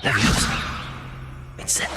There he is. It's set.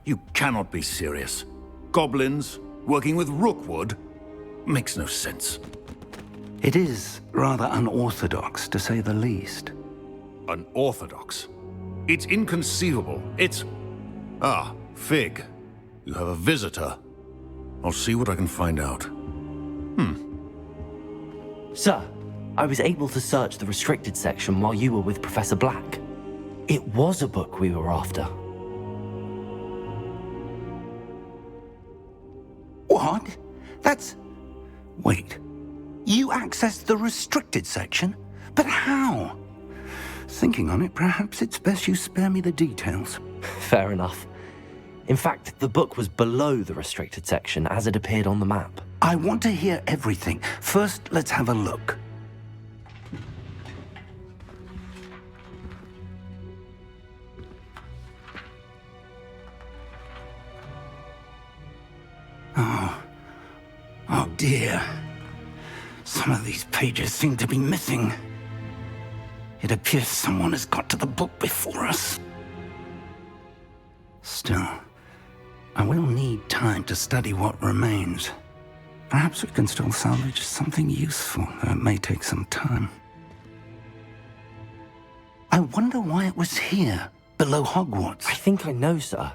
You cannot be serious. Goblins working with Rookwood? Makes no sense. It is rather unorthodox, to say the least. Unorthodox? It's inconceivable. It's... Ah, Fig. You have a visitor. I'll see what I can find out. Sir, I was able to search the restricted section while you were with Professor Black. It was a book we were after. What? That's... Wait. You accessed the restricted section? But how? Thinking on it, perhaps it's best you spare me the details. Fair enough. In fact, the book was below the restricted section as it appeared on the map. I want to hear everything. First, let's have a look. Oh dear. Some of these pages seem to be missing. It appears someone has got to the book before us. Still, I will need time to study what remains. Perhaps we can still salvage something useful, though it may take some time. I wonder why it was here, below Hogwarts. I think I know, sir.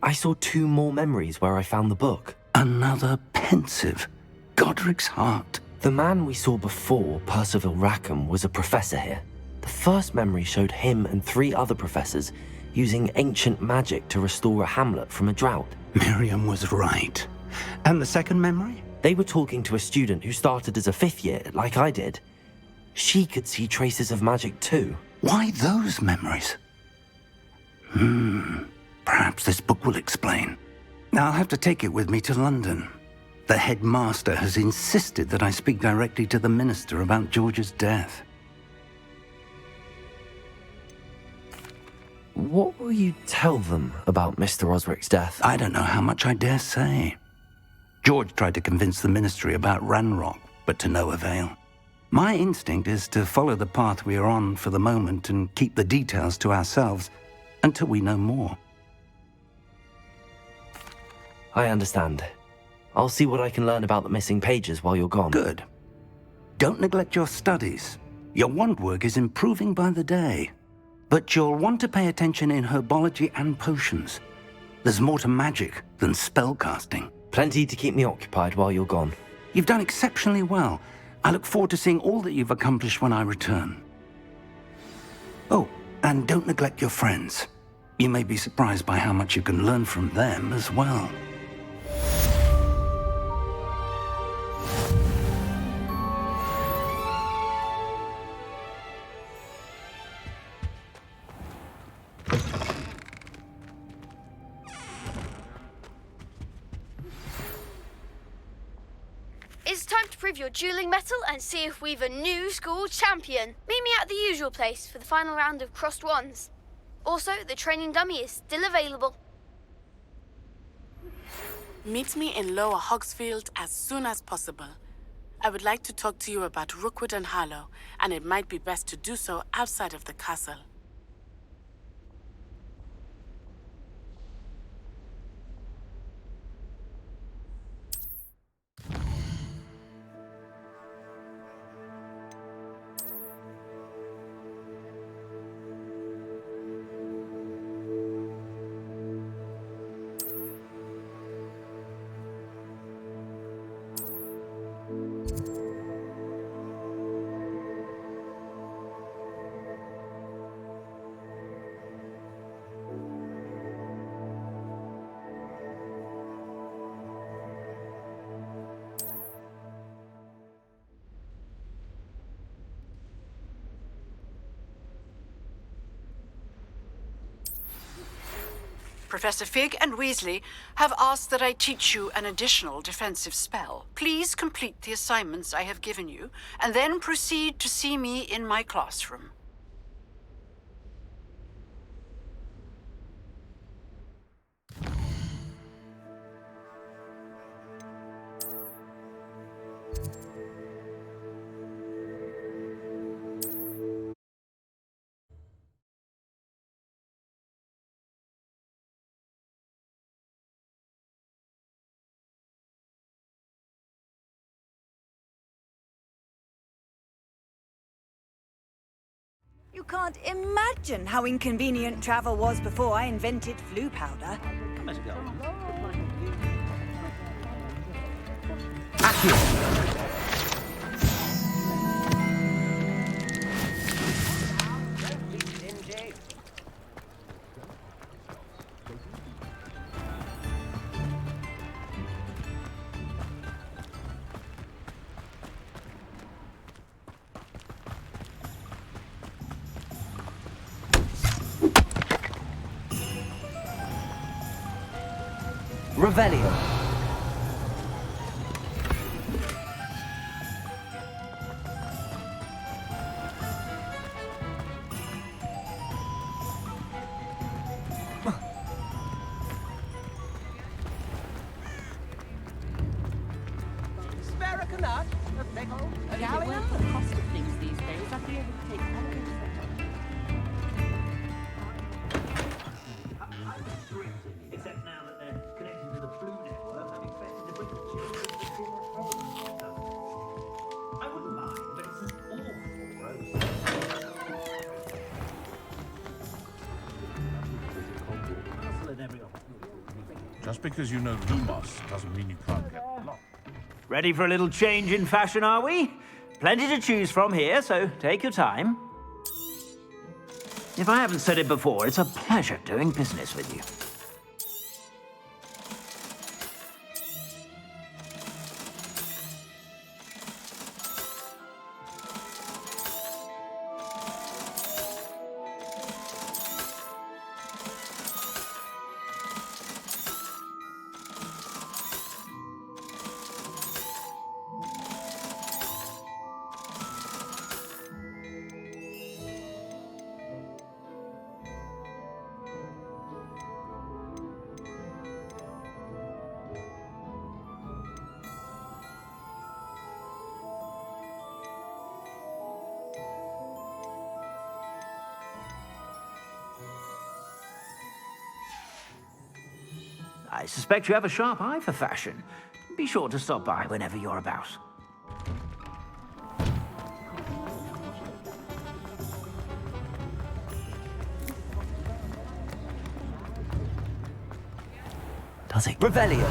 I saw 2 more memories where I found the book. Another pensive. Godric's heart. The man we saw before, Percival Rackham, was a professor here. The first memory showed him and 3 other professors using ancient magic to restore a hamlet from a drought. Miriam was right. And the second memory? They were talking to a student who started as a 5th year, like I did. She could see traces of magic too. Why those memories? Perhaps this book will explain. I'll have to take it with me to London. The headmaster has insisted that I speak directly to the minister about George's death. What will you tell them about Mr. Osric's death? I don't know how much I dare say. George tried to convince the ministry about Ranrock, but to no avail. My instinct is to follow the path we are on for the moment and keep the details to ourselves until we know more. I understand. I'll see what I can learn about the missing pages while you're gone. Good. Don't neglect your studies. Your wand work is improving by the day. But you'll want to pay attention in herbology and potions. There's more to magic than spellcasting. Plenty to keep me occupied while you're gone. You've done exceptionally well. I look forward to seeing all that you've accomplished when I return. Oh, and don't neglect your friends. You may be surprised by how much you can learn from them as well. It's time to prove your dueling mettle and see if we've a new school champion. Meet me at the usual place for the final round of crossed wands. Also, the training dummy is still available. Meet me in Lower Hogsfield as soon as possible. I would like to talk to you about Rookwood and Harlow, and it might be best to do so outside of the castle. Professor Fig and Weasley have asked that I teach you an additional defensive spell. Please complete the assignments I have given you, and then proceed to see me in my classroom. You can't imagine how inconvenient travel was before I invented flu powder. Revelio. The cost of things these days, I'd be able to take Except now that they're connected to the Blue Network, I'm expected to bring the children to the dinner. I wouldn't mind, but it's an awful Just because you know Lumos doesn't mean you can't get lost. Ready for a little change in fashion, are we? Plenty to choose from here, so take your time. If I haven't said it before, it's a pleasure doing business with you. I suspect you have a sharp eye for fashion. Be sure to stop by whenever you're about. Does it? Revelio.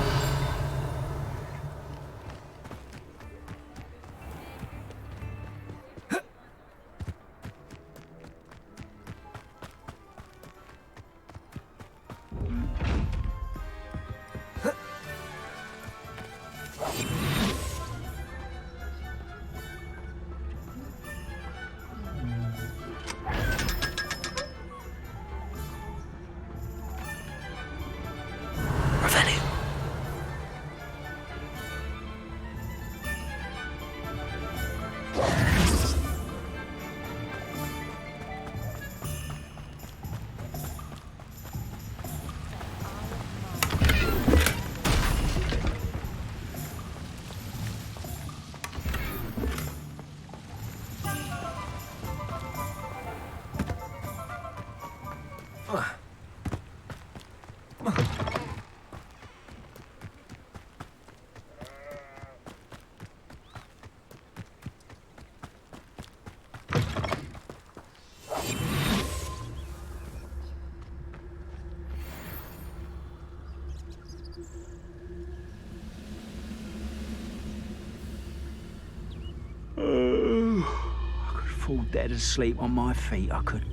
I could fall dead asleep on my feet, I could.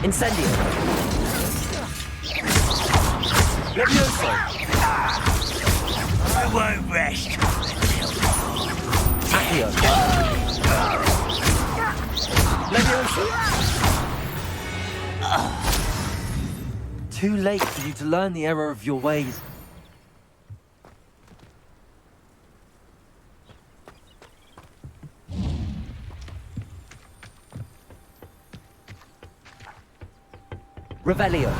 Incendio. Levioso. I won't rest. Accio. Levioso. Too late for you to learn the error of your ways. Revelio.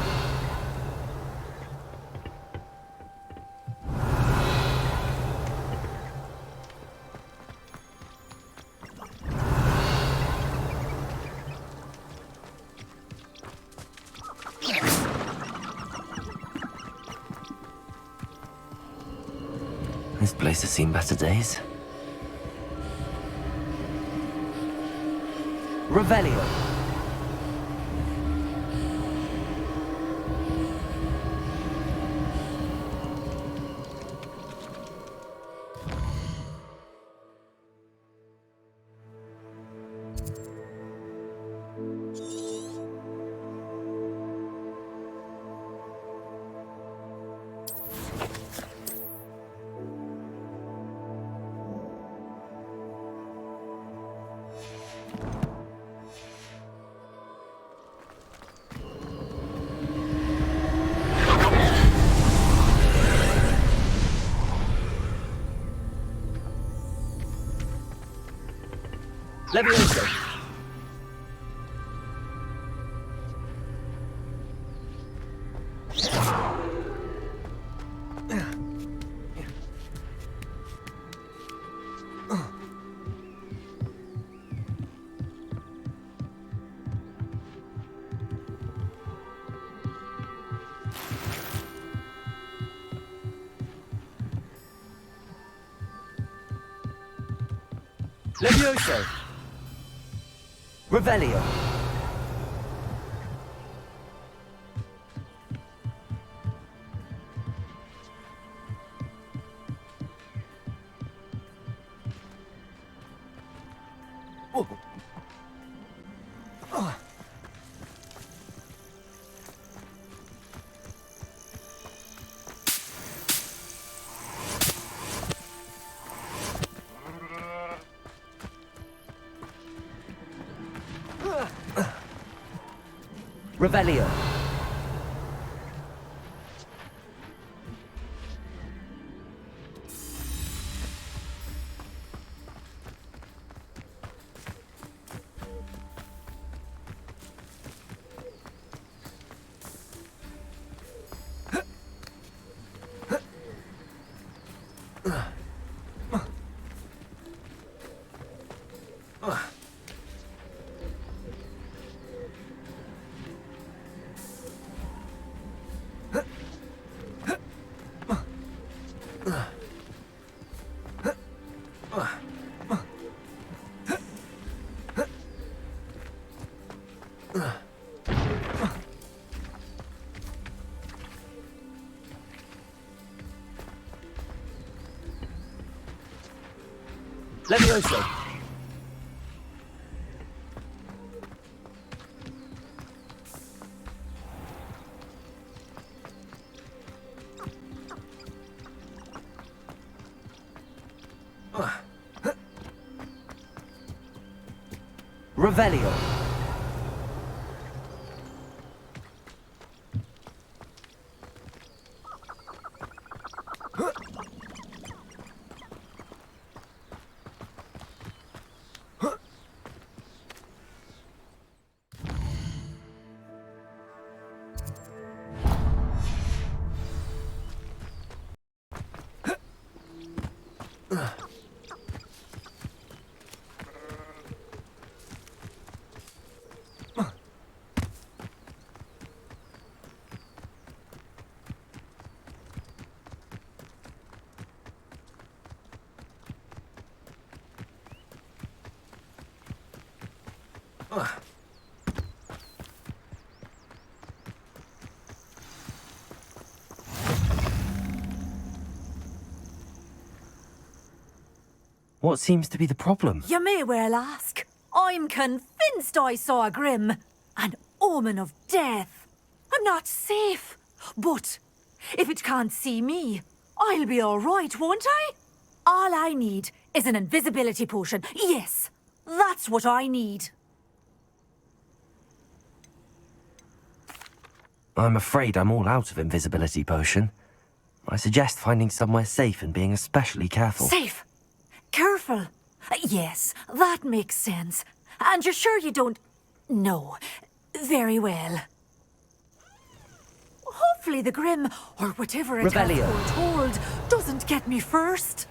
This place has seen better days. Revelio. Levioso. Levioso. Revelio. Revelio. Levioso! Revelio! What seems to be the problem? You may well ask. I'm convinced I saw a grim, an omen of death. I'm not safe, but if it can't see me, I'll be all right, won't I? All I need is an invisibility potion. Yes, that's what I need. I'm afraid I'm all out of invisibility potion. I suggest finding somewhere safe and being especially careful. Safe? Careful? Yes, that makes sense. And you're sure you don't... No. Very well. Hopefully the Grim, or whatever it has Revelio. foretold, doesn't get me first.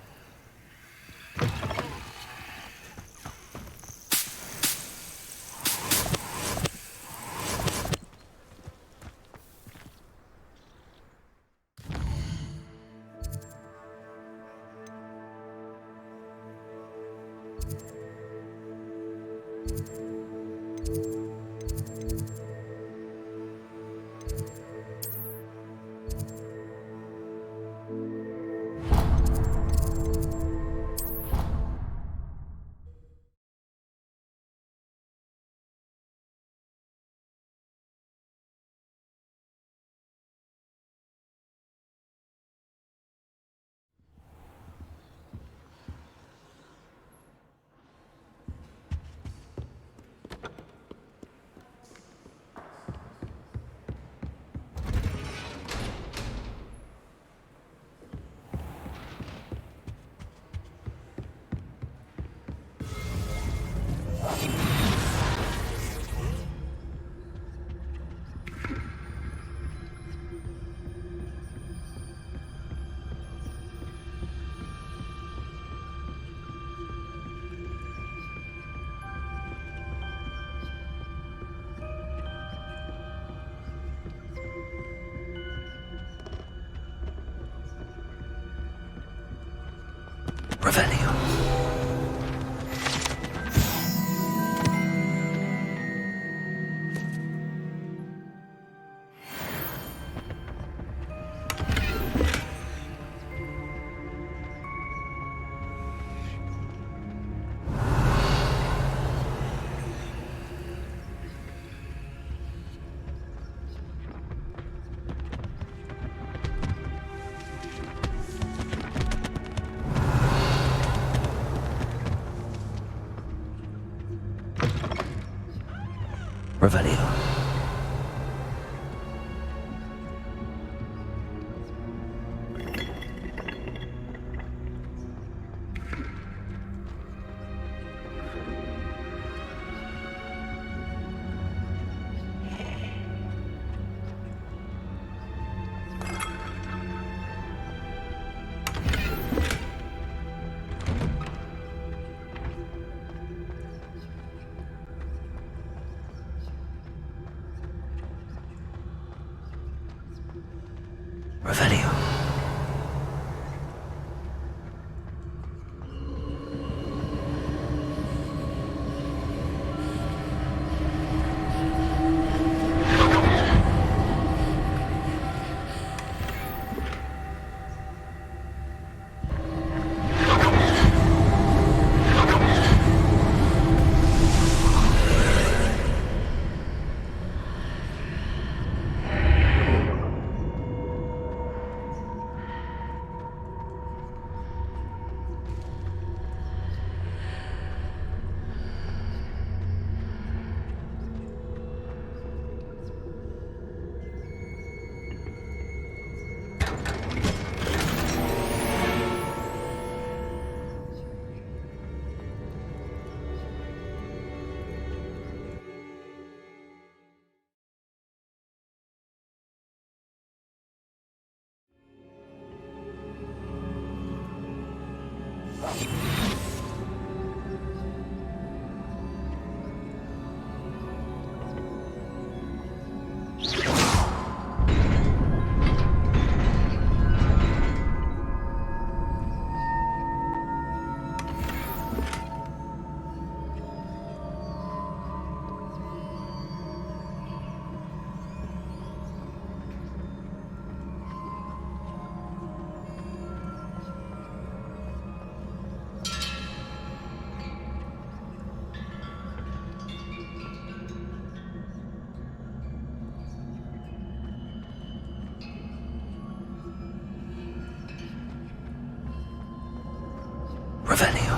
Revelio. Revelio. Revelio. Revelio.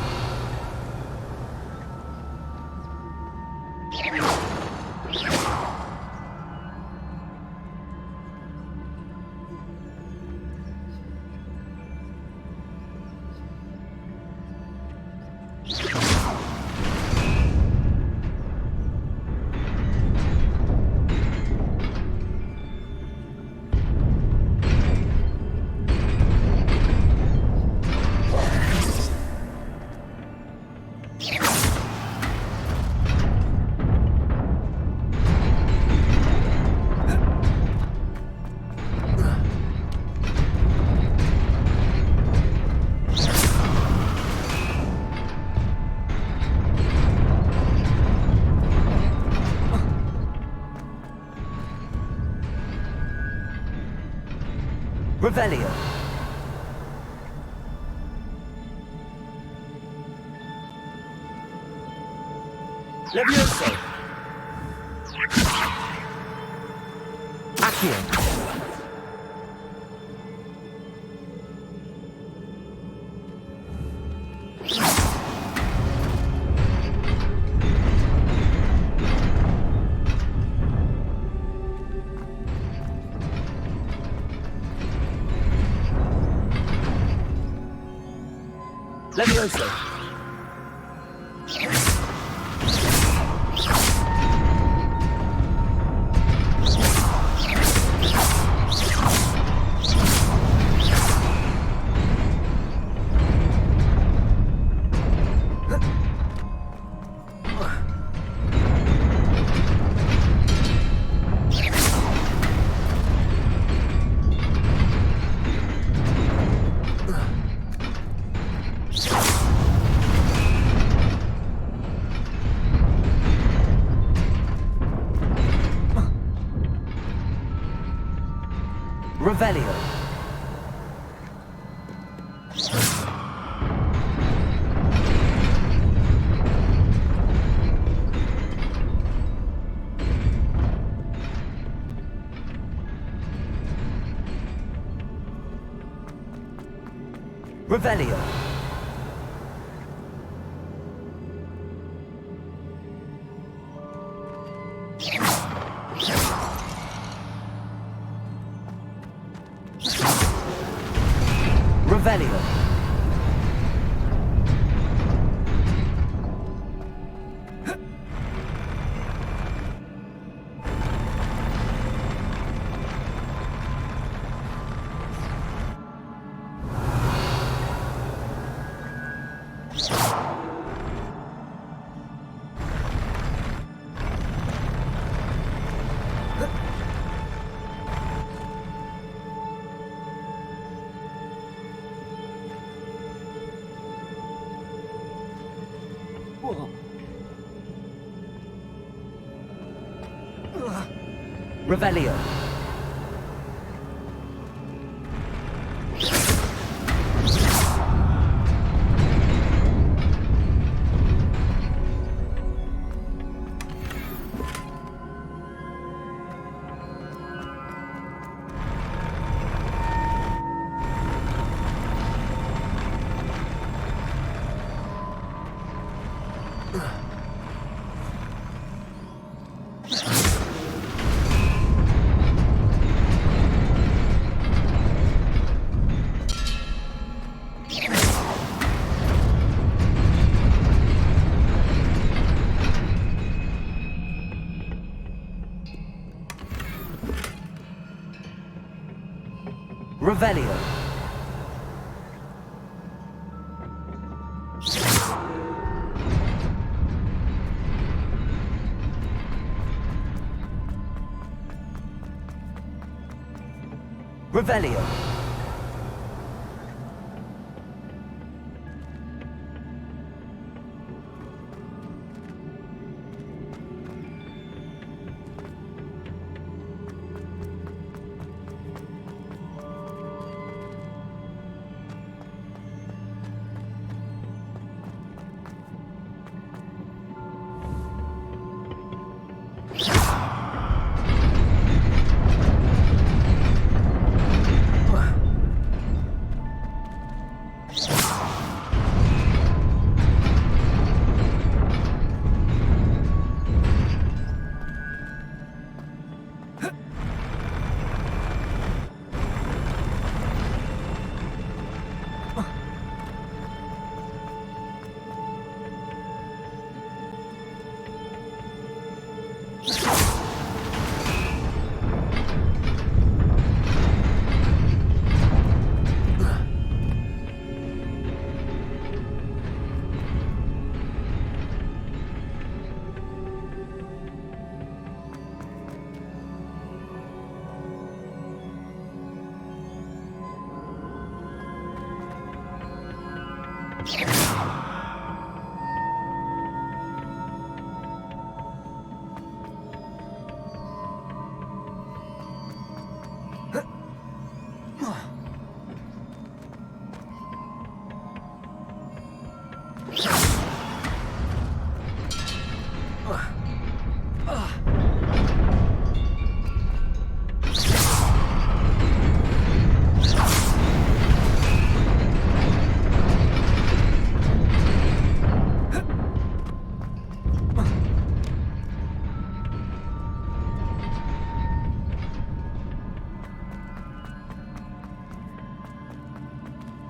Revelio. Levioso. Accio. Levioso. Revelio. Revelio. Revelio. Revelio. Revelio. Revelio.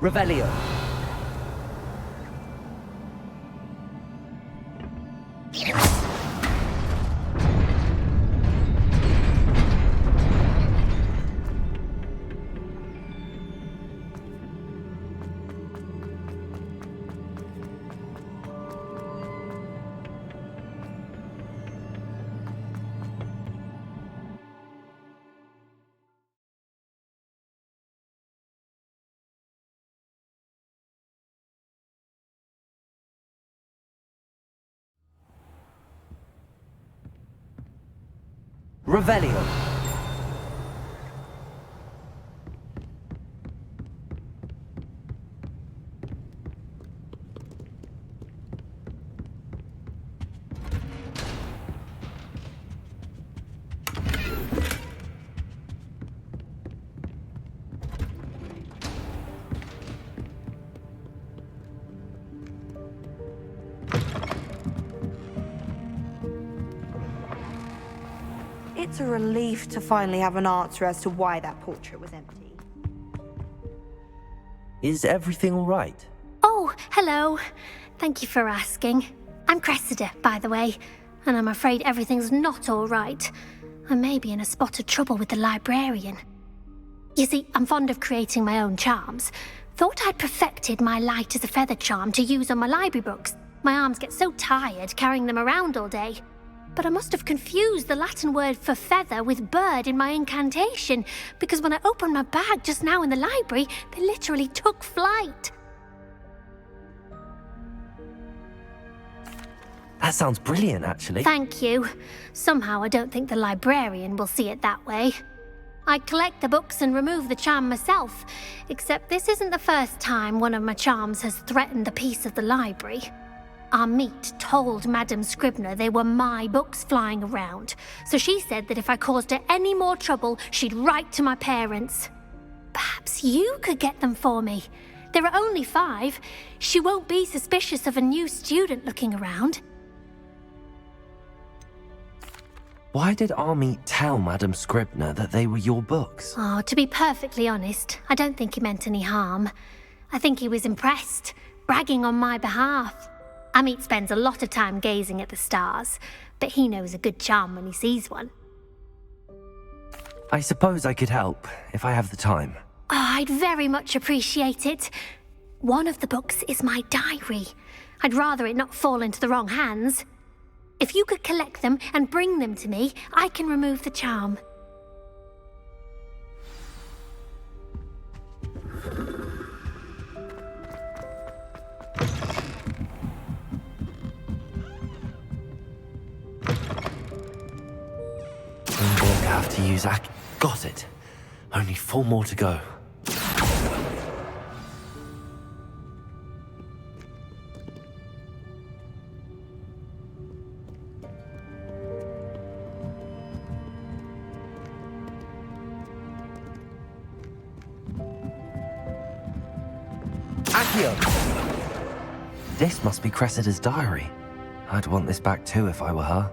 Revelio. Revelio. It's a relief to finally have an answer as to why that portrait was empty. Is everything all right? Oh, hello. Thank you for asking. I'm Cressida, by the way, and I'm afraid everything's not all right. I may be in a spot of trouble with the librarian. You see, I'm fond of creating my own charms. Thought I'd perfected my light as a feather charm to use on my library books. My arms get so tired carrying them around all day. But I must have confused the Latin word for feather with bird in my incantation, because when I opened my bag just now in the library, they literally took flight. That sounds brilliant, actually. Thank you. Somehow I don't think the librarian will see it that way. I collect the books and remove the charm myself, except this isn't the first time one of my charms has threatened the peace of the library. Our meet told Madame Scribner they were my books flying around, so she said that if I caused her any more trouble, she'd write to my parents. Perhaps you could get them for me. There are only 5. She won't be suspicious of a new student looking around. Why did Army tell Madame Scribner that they were your books? Oh, to be perfectly honest, I don't think he meant any harm. I think he was impressed, bragging on my behalf. Amit spends a lot of time gazing at the stars, but he knows a good charm when he sees one. I suppose I could help, if I have the time. Oh, I'd very much appreciate it. One of the books is my diary. I'd rather it not fall into the wrong hands. If you could collect them and bring them to me, I can remove the charm. use Got it. Only 4 more to go. This must be Cressida's diary. I'd want this back too if I were her.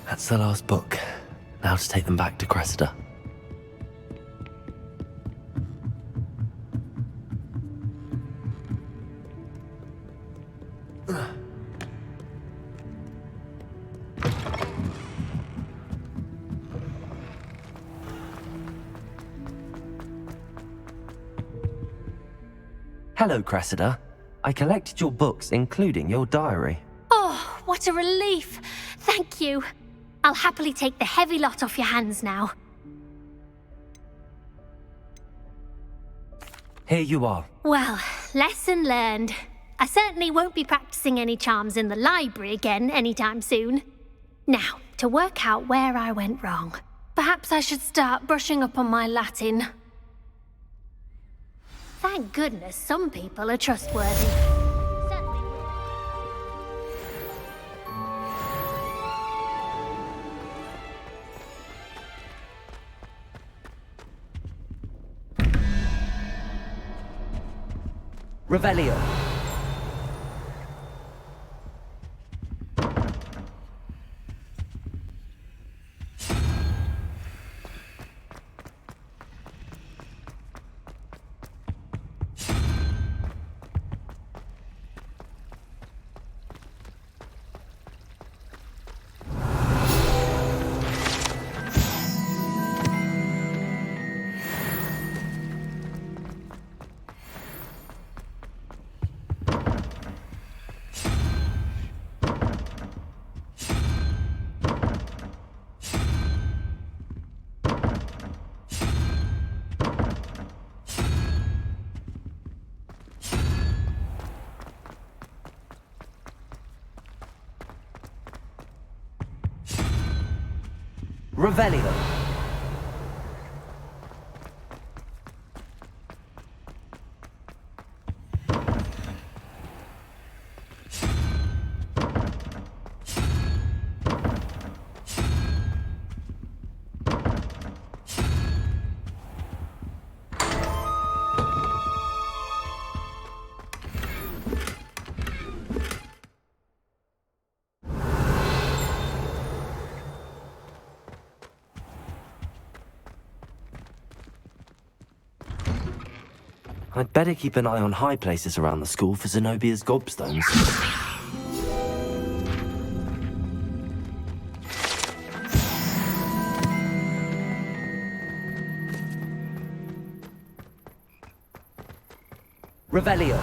That's the last book. Now to take them back to Cressida. Hello, Cressida. I collected your books, including your diary. Oh, what a relief. Thank you. I'll happily take the heavy lot off your hands now. Here you are. Well, lesson learned. I certainly won't be practicing any charms in the library again anytime soon. Now, to work out where I went wrong. Perhaps I should start brushing up on my Latin. Thank goodness some people are trustworthy. Revelio. Revelio. I'd better keep an eye on high places around the school for Zenobia's gobstones. Revelio.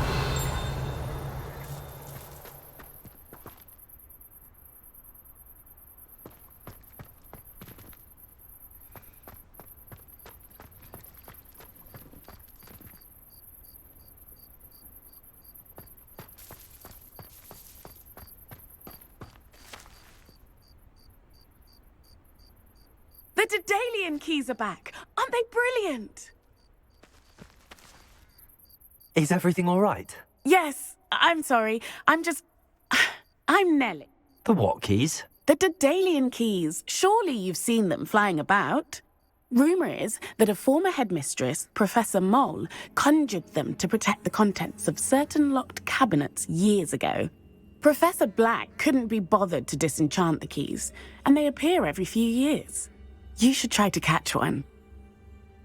The Daedalian keys are back. Aren't they brilliant? Is everything all right? Yes, I'm sorry. I'm Nellie. The what keys? The Daedalian keys. Surely you've seen them flying about. Rumour is that a former headmistress, Professor Mole, conjured them to protect the contents of certain locked cabinets years ago. Professor Black couldn't be bothered to disenchant the keys, and they appear every few years. You should try to catch one.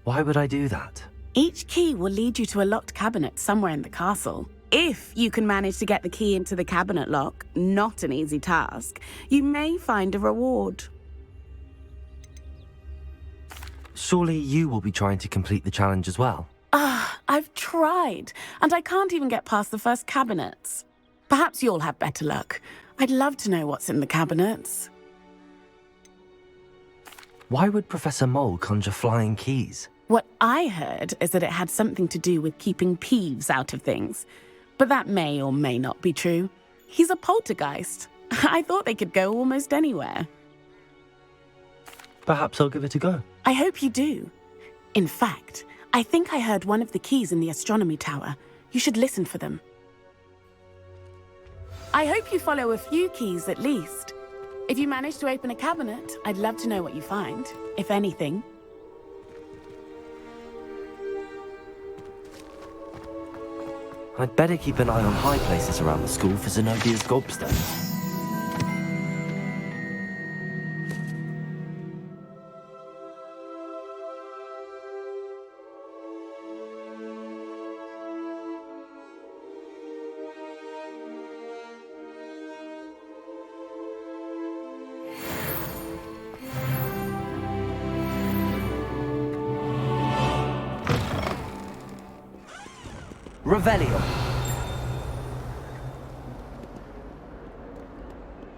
Why would I do that? Each key will lead you to a locked cabinet somewhere in the castle. If you can manage to get the key into the cabinet lock, not an easy task, you may find a reward. Surely you will be trying to complete the challenge as well. I've tried, and I can't even get past the first cabinets. Perhaps you'll have better luck. I'd love to know what's in the cabinets. Why would Professor Mole conjure flying keys? What I heard is that it had something to do with keeping Peeves out of things. But that may or may not be true. He's a poltergeist. I thought they could go almost anywhere. Perhaps I'll give it a go. I hope you do. In fact, I think I heard one of the keys in the astronomy tower. You should listen for them. I hope you follow a few keys at least. If you manage to open a cabinet, I'd love to know what you find, if anything. I'd better keep an eye on high places around the school for Zenobia's gobstones. Revelio.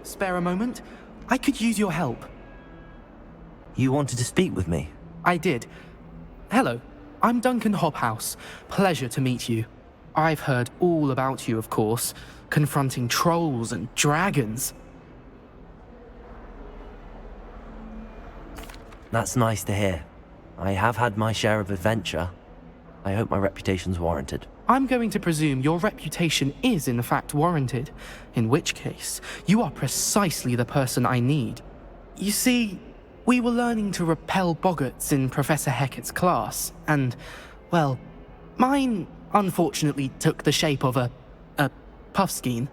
Spare a moment? I could use your help. You wanted to speak with me? I did. Hello, I'm Duncan Hobhouse. Pleasure to meet you. I've heard all about you, of course, confronting trolls and dragons. That's nice to hear. I have had my share of adventure. I hope my reputation's warranted. I'm going to presume your reputation is in fact warranted, in which case, you are precisely the person I need. You see, we were learning to repel boggarts in Professor Hecat's class, and, well, mine unfortunately took the shape of a puffskein.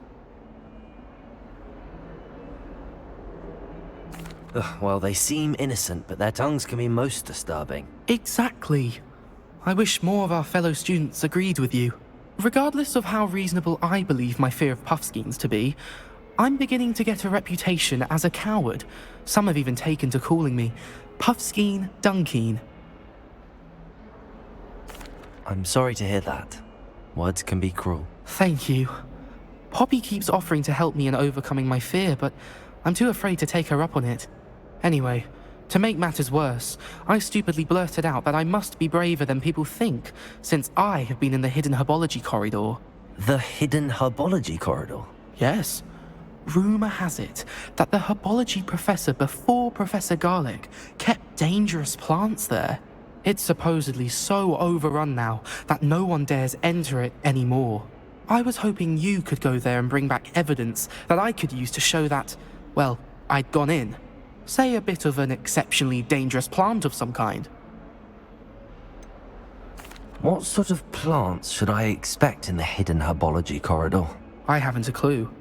Well, they seem innocent, but their tongues can be most disturbing. Exactly. I wish more of our fellow students agreed with you. Regardless of how reasonable I believe my fear of puffskeins to be, I'm beginning to get a reputation as a coward. Some have even taken to calling me Puffskeen Dunkeen. I'm sorry to hear that. Words can be cruel. Thank you. Poppy keeps offering to help me in overcoming my fear, but I'm too afraid to take her up on it. Anyway, to make matters worse, I stupidly blurted out that I must be braver than people think, since I have been in the hidden herbology corridor. The hidden herbology corridor? Yes. Rumour has it that the herbology professor before Professor Garlic kept dangerous plants there. It's supposedly so overrun now that no one dares enter it anymore. I was hoping you could go there and bring back evidence that I could use to show that, well, I'd gone in. Say a bit of an exceptionally dangerous plant of some kind. What sort of plants should I expect in the hidden herbology corridor? I haven't a clue.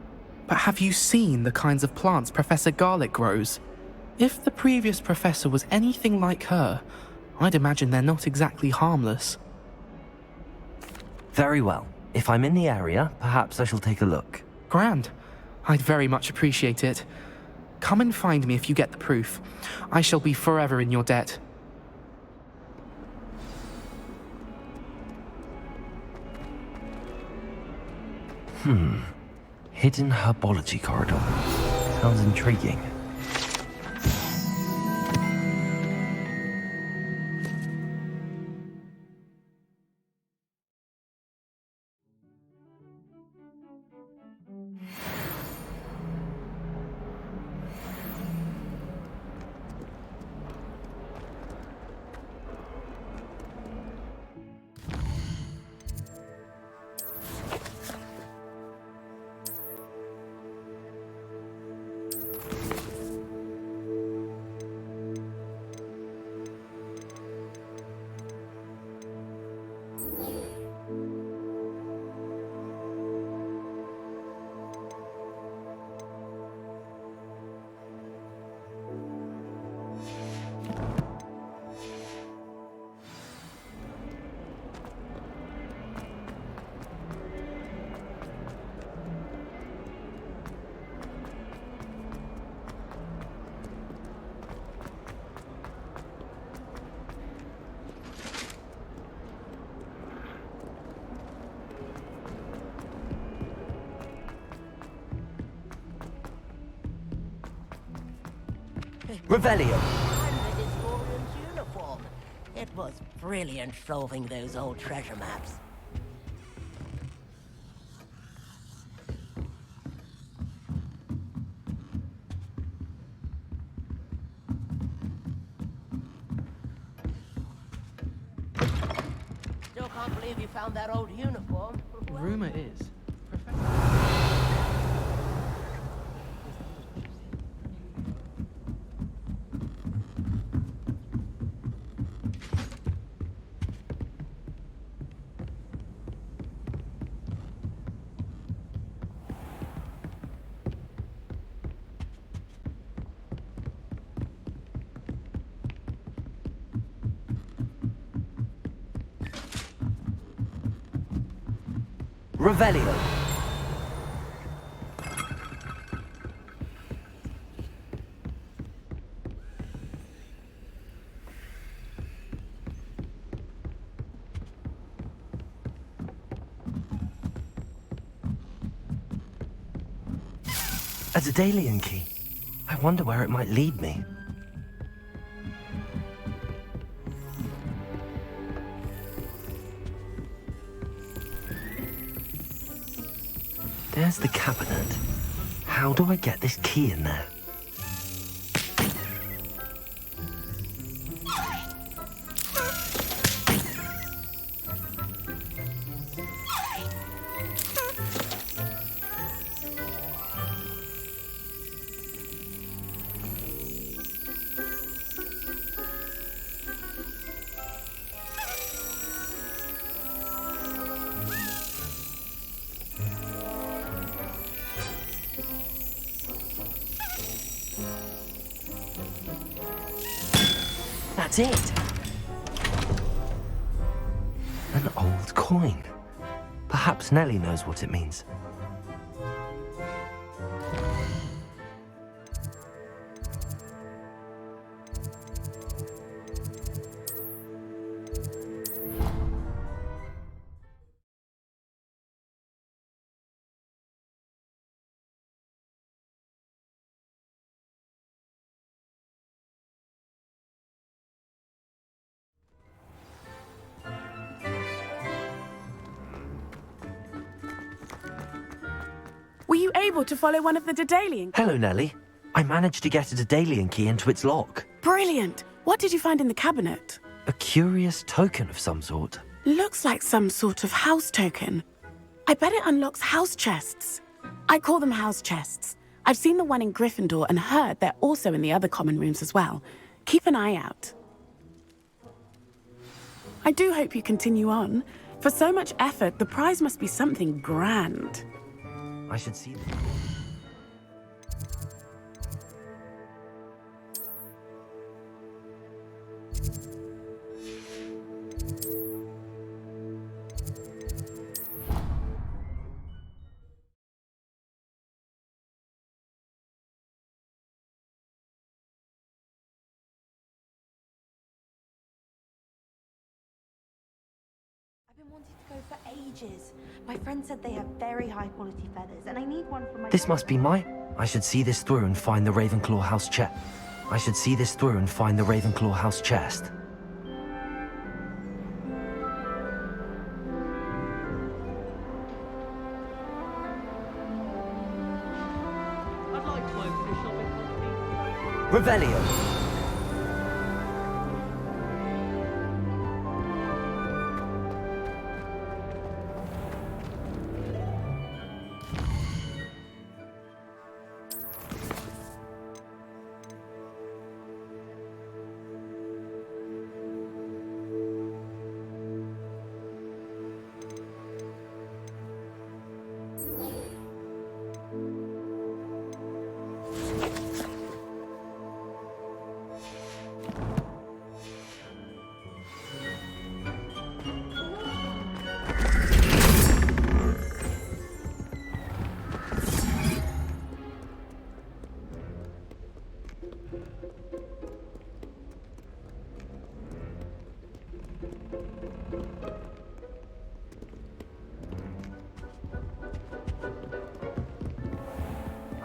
But have you seen the kinds of plants Professor Garlic grows? If the previous professor was anything like her, I'd imagine they're not exactly harmless. Very well. If I'm in the area, perhaps I shall take a look. Grand. I'd very much appreciate it. Come and find me if you get the proof. I shall be forever in your debt. Hidden herbology corridor. Sounds intriguing. Revelio. I'm the historian's uniform. It was brilliant solving those old treasure maps. Still can't believe you found that old uniform. Rumor is, Revelio. A Daedalian key. I wonder where it might lead me. There's the cabinet. How do I get this key in there? That's it. An old coin. Perhaps Nellie knows what it means. Were you able to follow one of the Daedalian? Hello, Nellie. I managed to get a Daedalian key into its lock. Brilliant. What did you find in the cabinet? A curious token of some sort. Looks like some sort of house token. I bet it unlocks house chests. I call them house chests. I've seen the one in Gryffindor and heard they're also in the other common rooms as well. Keep an eye out. I do hope you continue on. For so much effort, the prize must be something grand. I should see them. I've been wanting to go for ages. My friend said they have very high quality feathers, and I need one for my... This must be my... I should see this through and find the Ravenclaw house chest. I should see this through and find the Ravenclaw house chest. I'd like to open a shopping company. Revelio.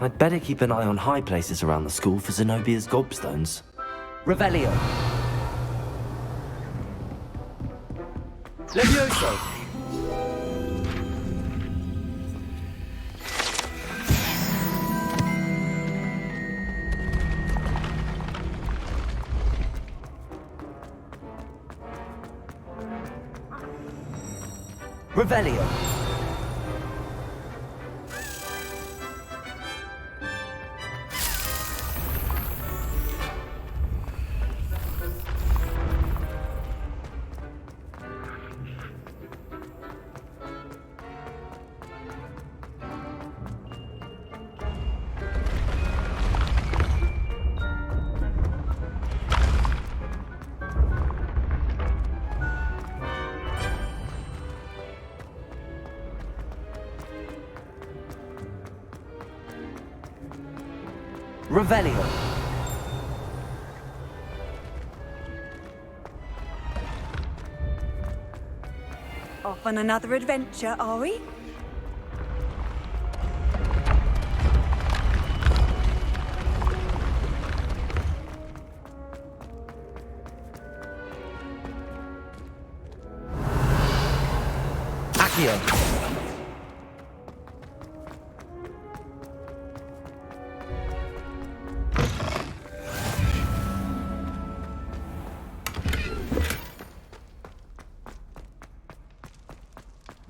I'd better keep an eye on high places around the school for Zenobia's gobstones. Revelio. Levioso. Revelio. Revelio. Off on another adventure, are we? Accio.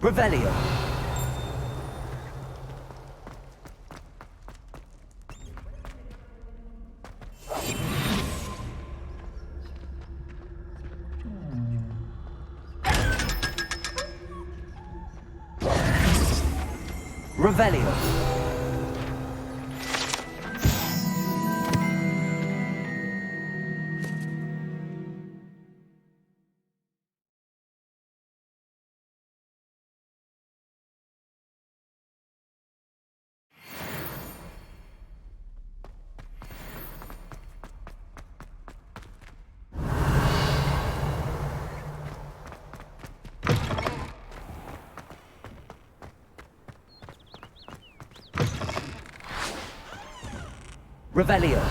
Revelio. Revelio. Revelio.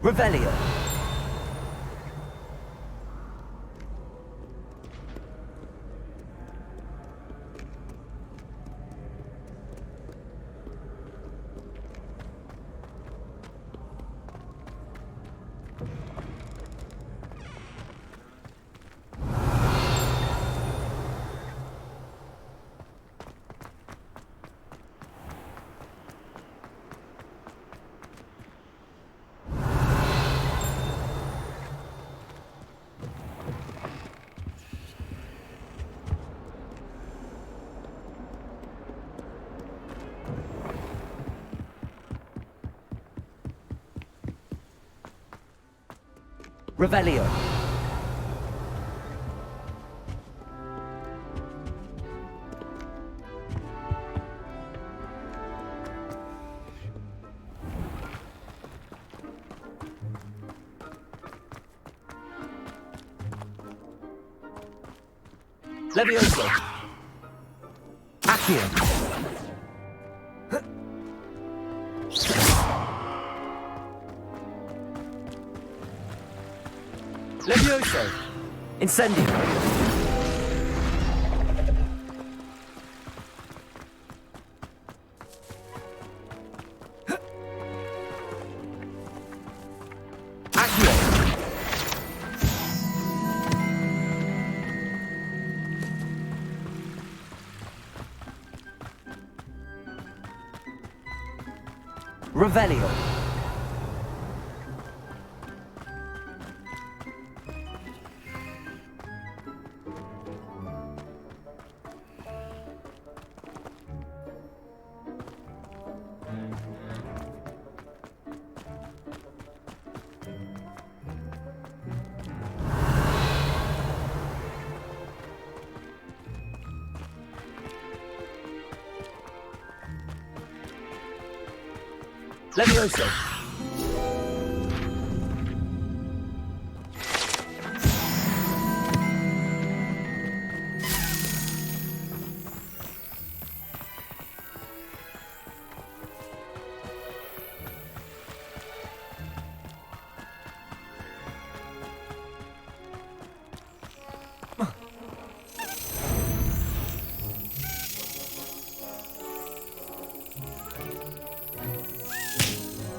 Revelio. Revelio. Levioso. Accio. Levioso. Incendio. Accio. Revelio. Levioso.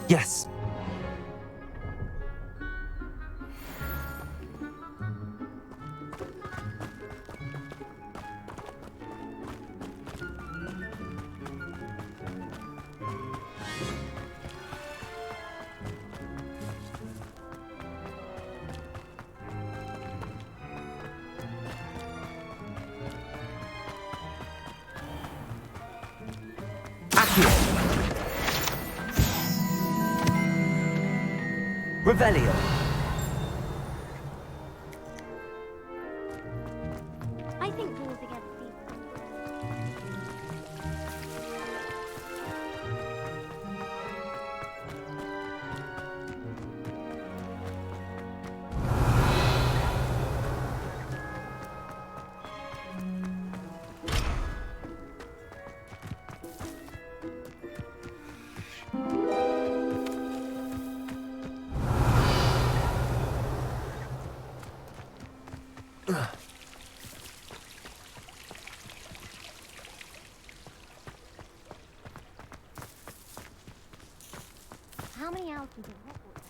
Yes. Revelio. I think duels against people. How many hours is Hogwarts?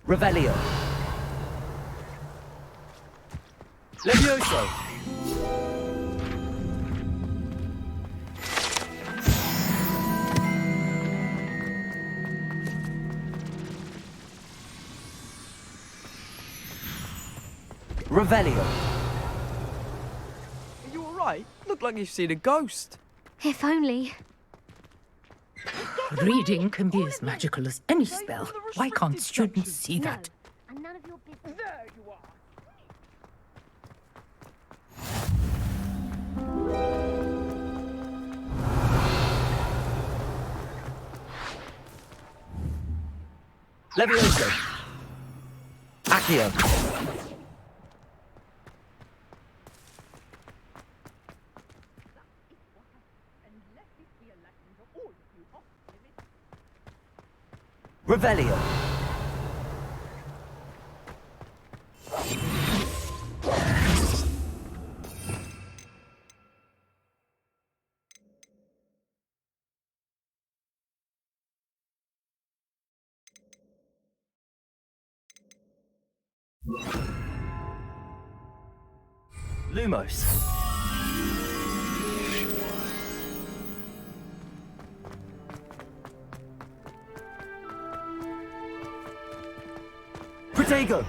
Revelio. Levioso. Revelio. Are you alright? Look like you've seen a ghost. If only. Reading can be as magical as any spell. Why can't students see that? And none of your business. There you are. Levioso. Accio. Revelio. Lumos. Protego.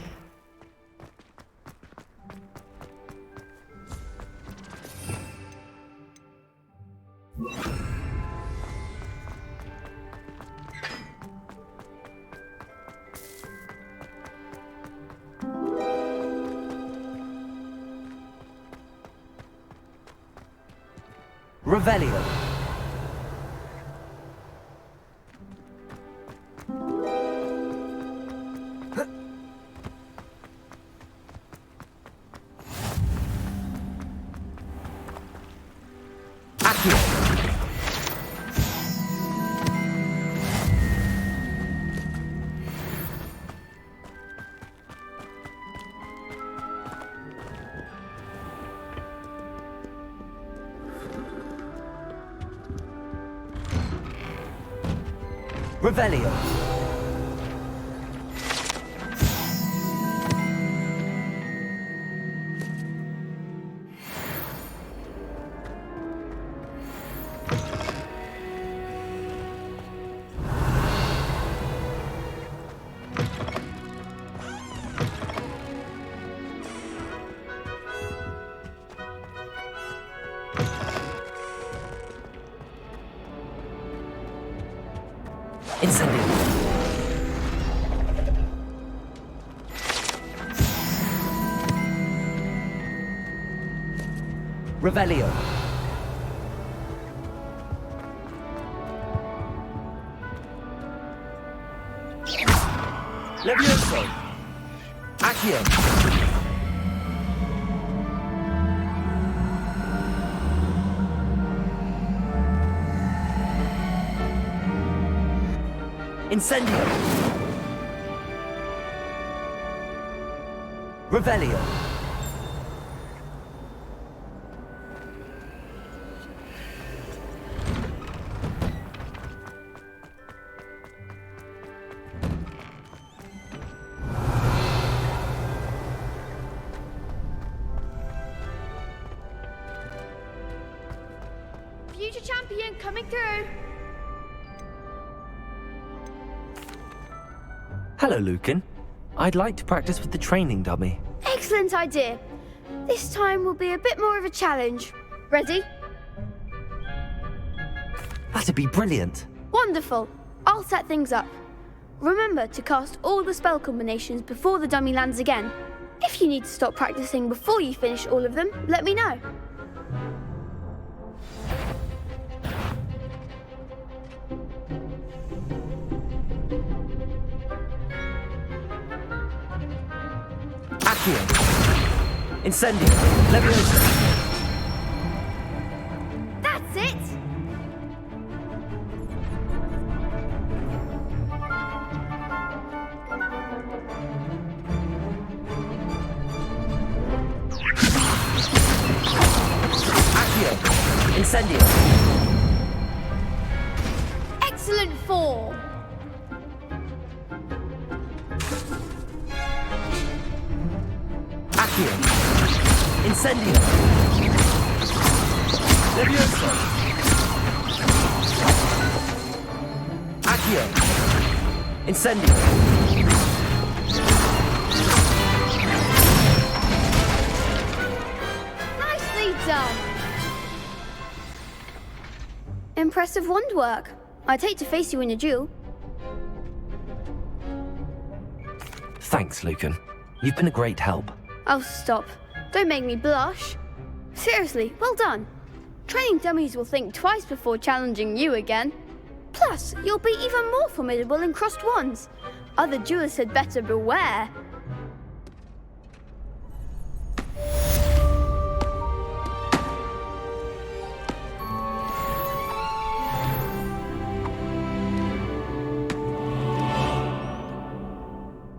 Revelio. Revelio. Revelio. Levioso. Accio. Incendio. Revelio. Future champion coming through. Hello, Lucan. I'd like to practice with the training dummy. Excellent idea. This time will be a bit more of a challenge. Ready? That'd be brilliant. Wonderful. I'll set things up. Remember to cast all the spell combinations before the dummy lands again. If you need to stop practicing before you finish all of them, let me know. Accio. Incendio. Levioso. That's it! Accio. Incendio. Excellent form! Accio. Incendio. Levioso. Accio. Incendio. Nicely done! Impressive wand work. I'd hate to face you in a duel. Thanks, Lucan. You've been a great help. Oh, stop. Don't make me blush. Seriously, well done. Training dummies will think twice before challenging you again. Plus, you'll be even more formidable in crossed wands. Other duelists had better beware.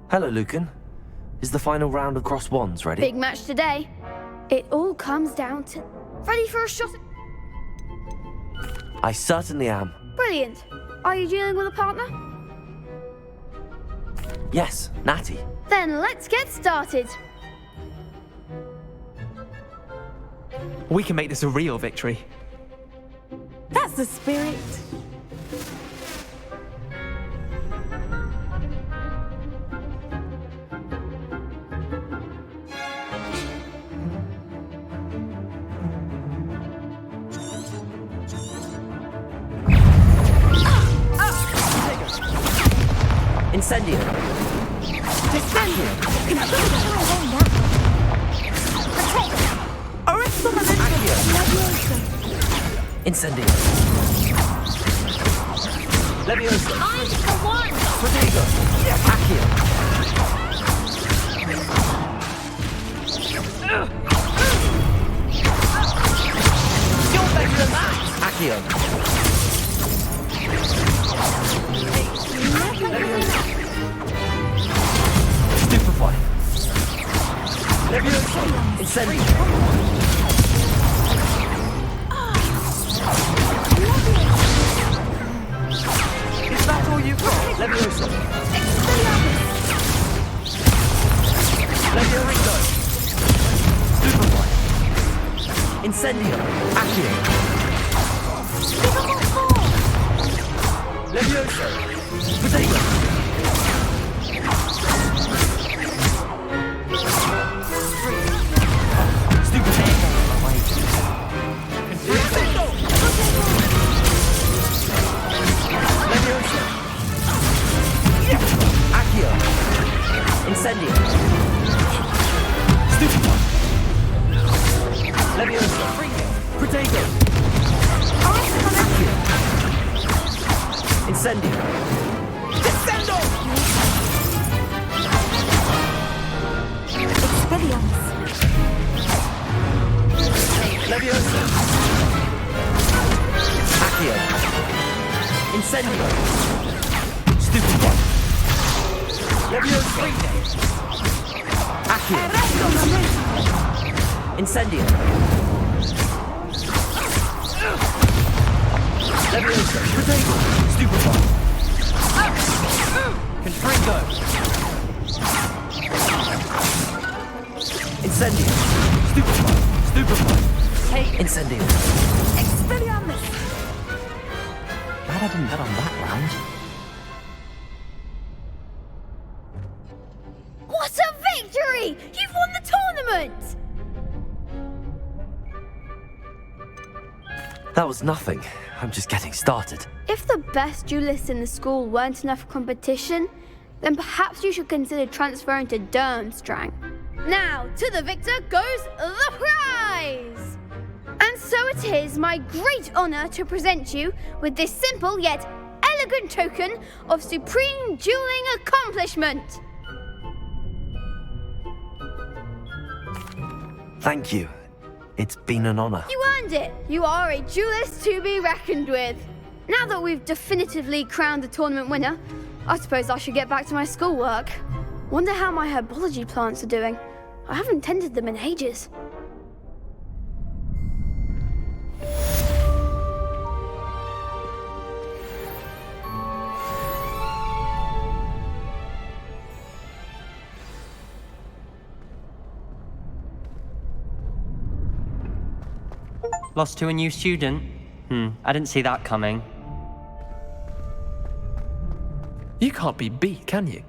Hello, Lucan. Is the final round of crossed wands ready? Big match today. It all comes down to... Ready for a shot? I certainly am. Brilliant. Are you dealing with a partner? Yes, Natty. Then let's get started. We can make this a real victory. That's the spirit. Incendio. Incendio. Incendio. Levioso. I'm the one! Prodigo. Accio. You're better than that! Accio. Stupefy. Levioso. Incendio. Is that all you've got? Levioso. Leviorico. Stupefy. Incendio. Accio. Levioso. Potato. Accio. Incendio. Stupefy. Levioso. Protego! Incendio! Descendo! Expelliarmus! Leviosa! Accio! Incendio! Stupid one! Leviosa! Accio! Incendio! Leviosa! Protego! Stupid one! Confringo! Incendio! Stupid one! Stupid one! Hey! Incendio! Expelliarmus! Glad I didn't bet on that round. What a victory! You've won the tournament! That was nothing. I'm just getting started. If the best duelists in the school weren't enough competition, then perhaps you should consider transferring to Durmstrang. Now, to the victor goes the prize! And so it is my great honor to present you with this simple yet elegant token of supreme dueling accomplishment. Thank you. It's been an honor. You earned it! You are a duelist to be reckoned with. Now that we've definitively crowned the tournament winner, I suppose I should get back to my schoolwork. Wonder how my herbology plants are doing. I haven't tended them in ages. Lost to a new student? I didn't see that coming. You can't be beat, can you?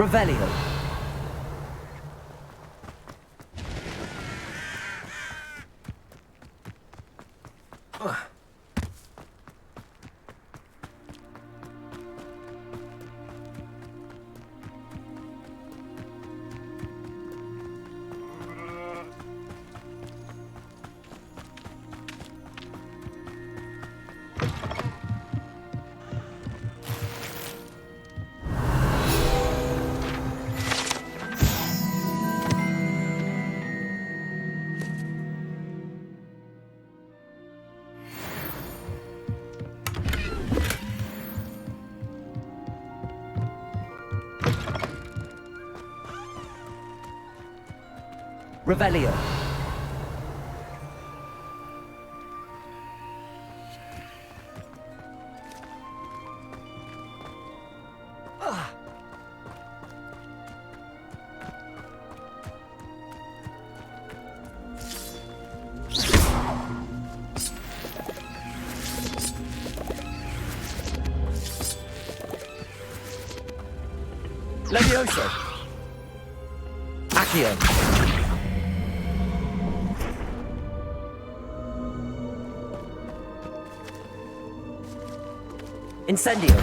Revelio. Revelio. Levioso. Accio. Incendio.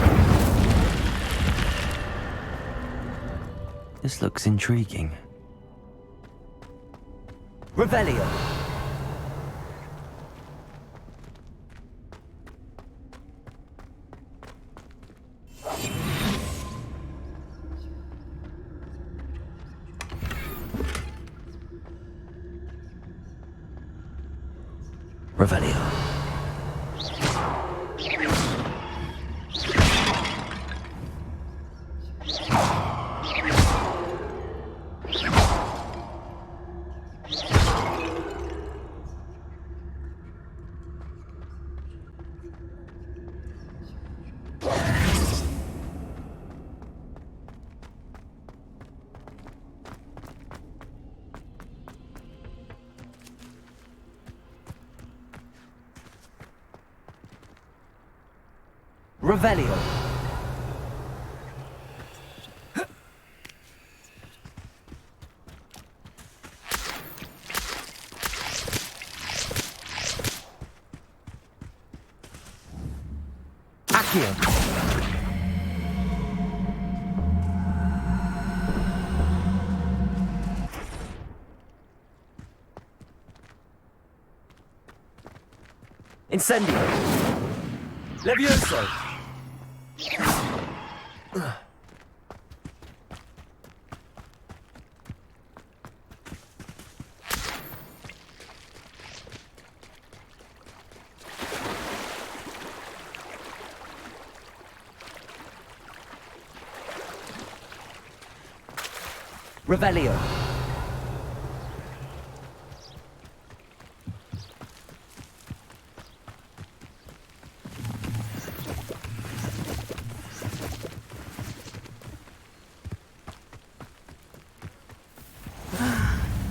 This looks intriguing. Revelio. Revelio. Revelio. Accio. Incendio. Levioso. Revelio.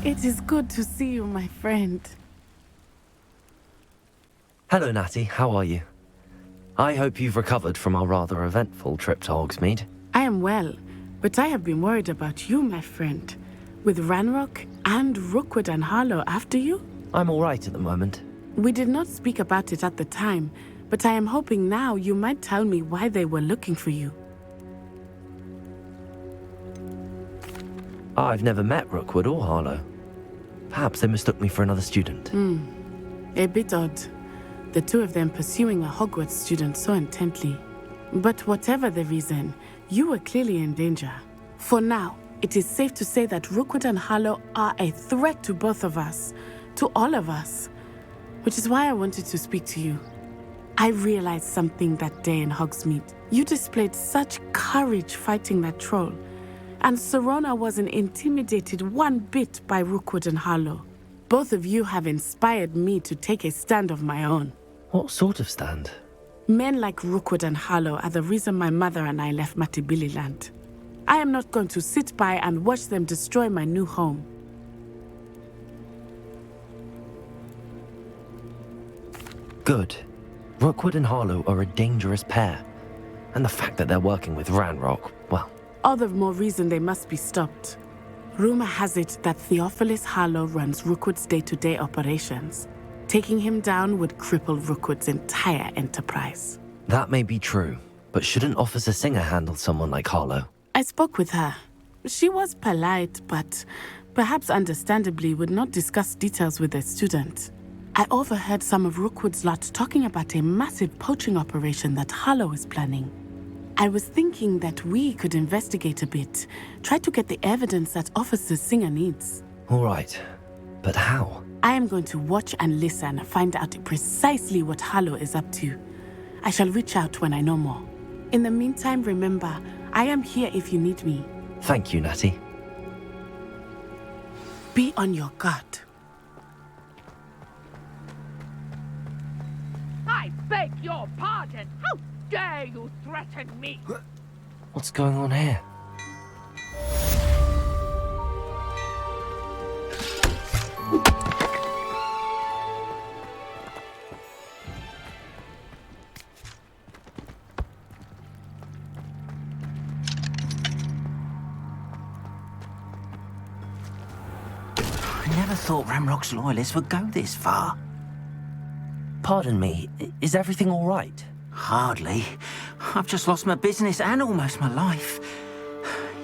It is good to see you, my friend. Hello, Natty. How are you? I hope you've recovered from our rather eventful trip to Hogsmeade. I am well, but I have been worried about you, my friend. With Ranrock and Rookwood and Harlow after you? I'm all right at the moment. We did not speak about it at the time, but I am hoping now you might tell me why they were looking for you. I've never met Rookwood or Harlow. Perhaps they mistook me for another student. A bit odd. The two of them pursuing a Hogwarts student so intently. But whatever the reason, you were clearly in danger. For now, it is safe to say that Rookwood and Harlow are a threat to both of us, to all of us. Which is why I wanted to speak to you. I realized something that day in Hogsmeade. You displayed such courage fighting that troll. And Serona wasn't intimidated one bit by Rookwood and Harlow. Both of you have inspired me to take a stand of my own. What sort of stand? Men like Rookwood and Harlow are the reason my mother and I left Matibili Land. I am not going to sit by and watch them destroy my new home. Good. Rookwood and Harlow are a dangerous pair. And the fact that they're working with Ranrock, well, All the more reason they must be stopped. Rumor has it that Theophilus Harlow runs Rookwood's day-to-day operations. Taking him down would cripple Rookwood's entire enterprise. That may be true, but shouldn't Officer Singer handle someone like Harlow? I spoke with her. She was polite, but perhaps understandably would not discuss details with a student. I overheard some of Rookwood's lot talking about a massive poaching operation that Harlow is planning. I was thinking that we could investigate a bit, try to get the evidence that Officer Singer needs. All right, but how? I am going to watch and listen, find out precisely what Harlow is up to. I shall reach out when I know more. In the meantime, remember, I am here if you need me. Thank you, Natty. Be on your guard. I beg your pardon. How dare you threaten me? What's going on here? I never thought Ramrock's loyalists would go this far. Pardon me, is everything all right? Hardly. I've just lost my business and almost my life.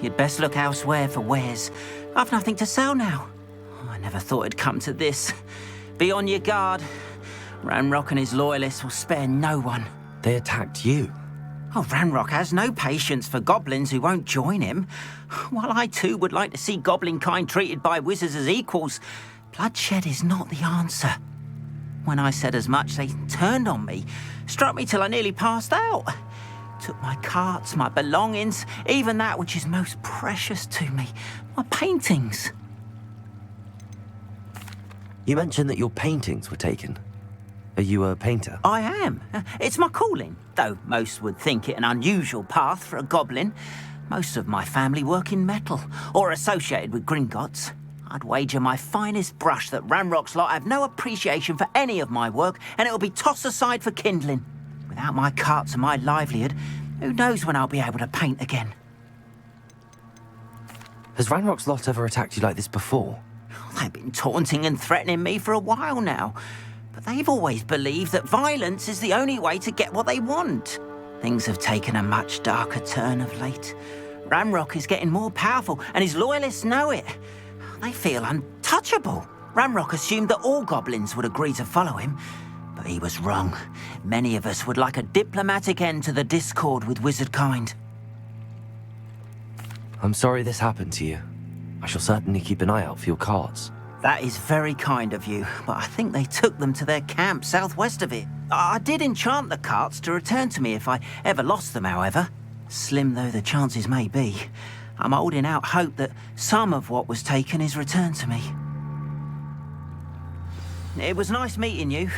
You'd best look elsewhere for wares. I've nothing to sell now. I never thought it'd come to this. Be on your guard. Ramrock and his loyalists will spare no one. They attacked you. Oh, Ramrock has no patience for goblins who won't join him. While I too would like to see goblin kind treated by wizards as equals, bloodshed is not the answer. When I said as much, they turned on me, struck me till I nearly passed out. Took my carts, my belongings, even that which is most precious to me, my paintings. You mentioned that your paintings were taken. Are you a painter? I am. It's my calling, though most would think it an unusual path for a goblin. Most of my family work in metal, or associated with Gringotts. I'd wager my finest brush that Ramrock's lot have no appreciation for any of my work, and it'll be tossed aside for kindling. Without my carts and my livelihood, who knows when I'll be able to paint again? Has Ramrock's lot ever attacked you like this before? They've been taunting and threatening me for a while now, but they've always believed that violence is the only way to get what they want. Things have taken a much darker turn of late. Ramrock is getting more powerful, and his loyalists know it. They feel untouchable. Ramrock assumed that all goblins would agree to follow him, but he was wrong. Many of us would like a diplomatic end to the discord with wizard kind. I'm sorry this happened to you. I shall certainly keep an eye out for your carts. That is very kind of you, but I think they took them to their camp southwest of it. I did enchant the carts to return to me if I ever lost them, however. Slim though the chances may be, I'm holding out hope that some of what was taken is returned to me. It was nice meeting you.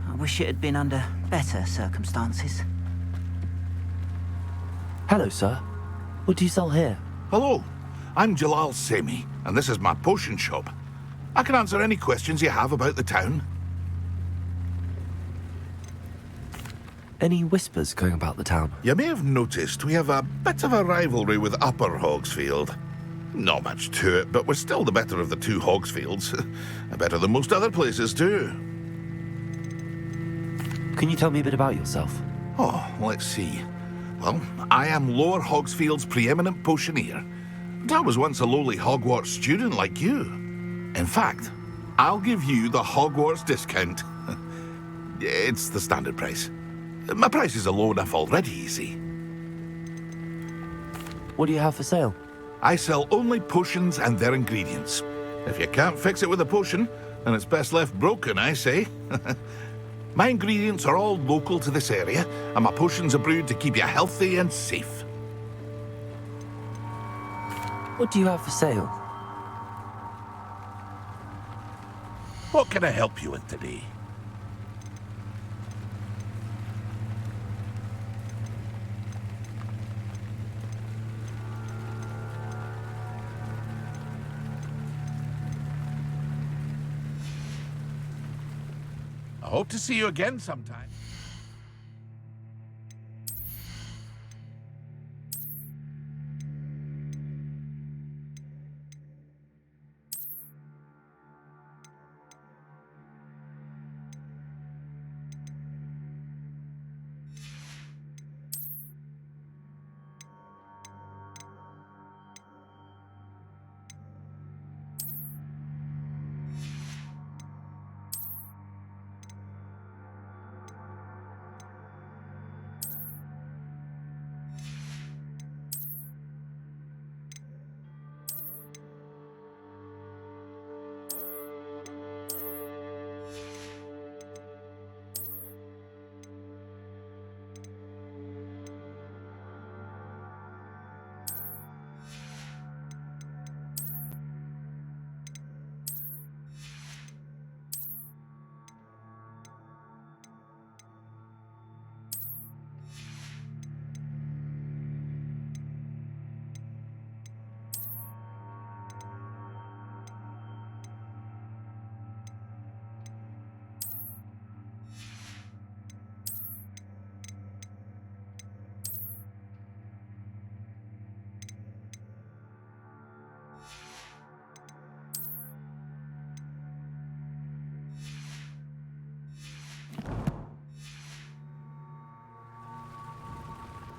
I wish it had been under better circumstances. Hello, sir. What do you sell here? Hello, I'm Jalal Semi, and this is my potion shop. I can answer any questions you have about the town. Any whispers going about the town? You may have noticed we have a bit of a rivalry with Upper Hogsfield. Not much to it, but we're still the better of the two Hogsfields. Better than most other places, too. Can you tell me a bit about yourself? Oh, let's see. Well, I am Lower Hogsfield's preeminent potioneer. But I was once a lowly Hogwarts student like you. In fact, I'll give you the Hogwarts discount. It's the standard price. My prices are low enough already, you see. What do you have for sale? I sell only potions and their ingredients. If you can't fix it with a potion, then it's best left broken, I say. My ingredients are all local to this area, and my potions are brewed to keep you healthy and safe. What do you have for sale? What can I help you with today? I hope to see you again sometime.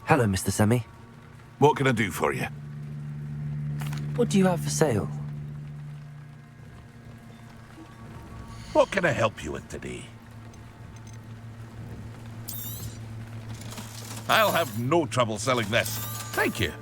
Hello, Mr. Semi. What can I do for you? What do you have for sale? What can I help you with today? I'll have no trouble selling this. Thank you.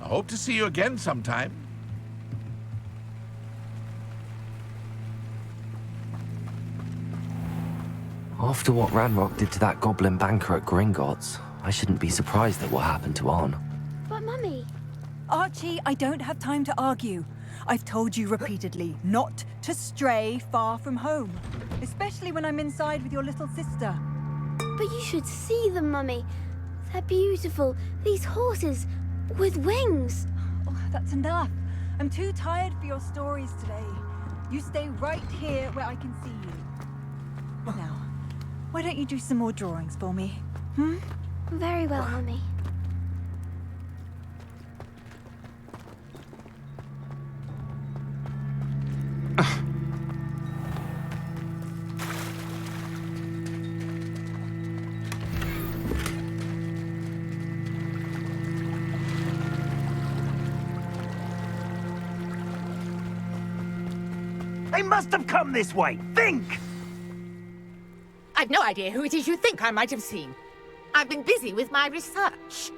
I hope to see you again sometime. After what Ranrock did to that goblin banker at Gringotts, I shouldn't be surprised at what happened to Arn. But Mummy... Archie, I don't have time to argue. I've told you repeatedly not to stray far from home, especially when I'm inside with your little sister. But you should see them, Mummy. They're beautiful. These horses with wings. Oh, that's enough. I'm too tired for your stories today. You stay right here where I can see you. Now, why don't you do some more drawings for me? Hmm? Very well, Mummy. They must have come this way. Think! I've no idea who it is you think I might have seen. I've been busy with my research.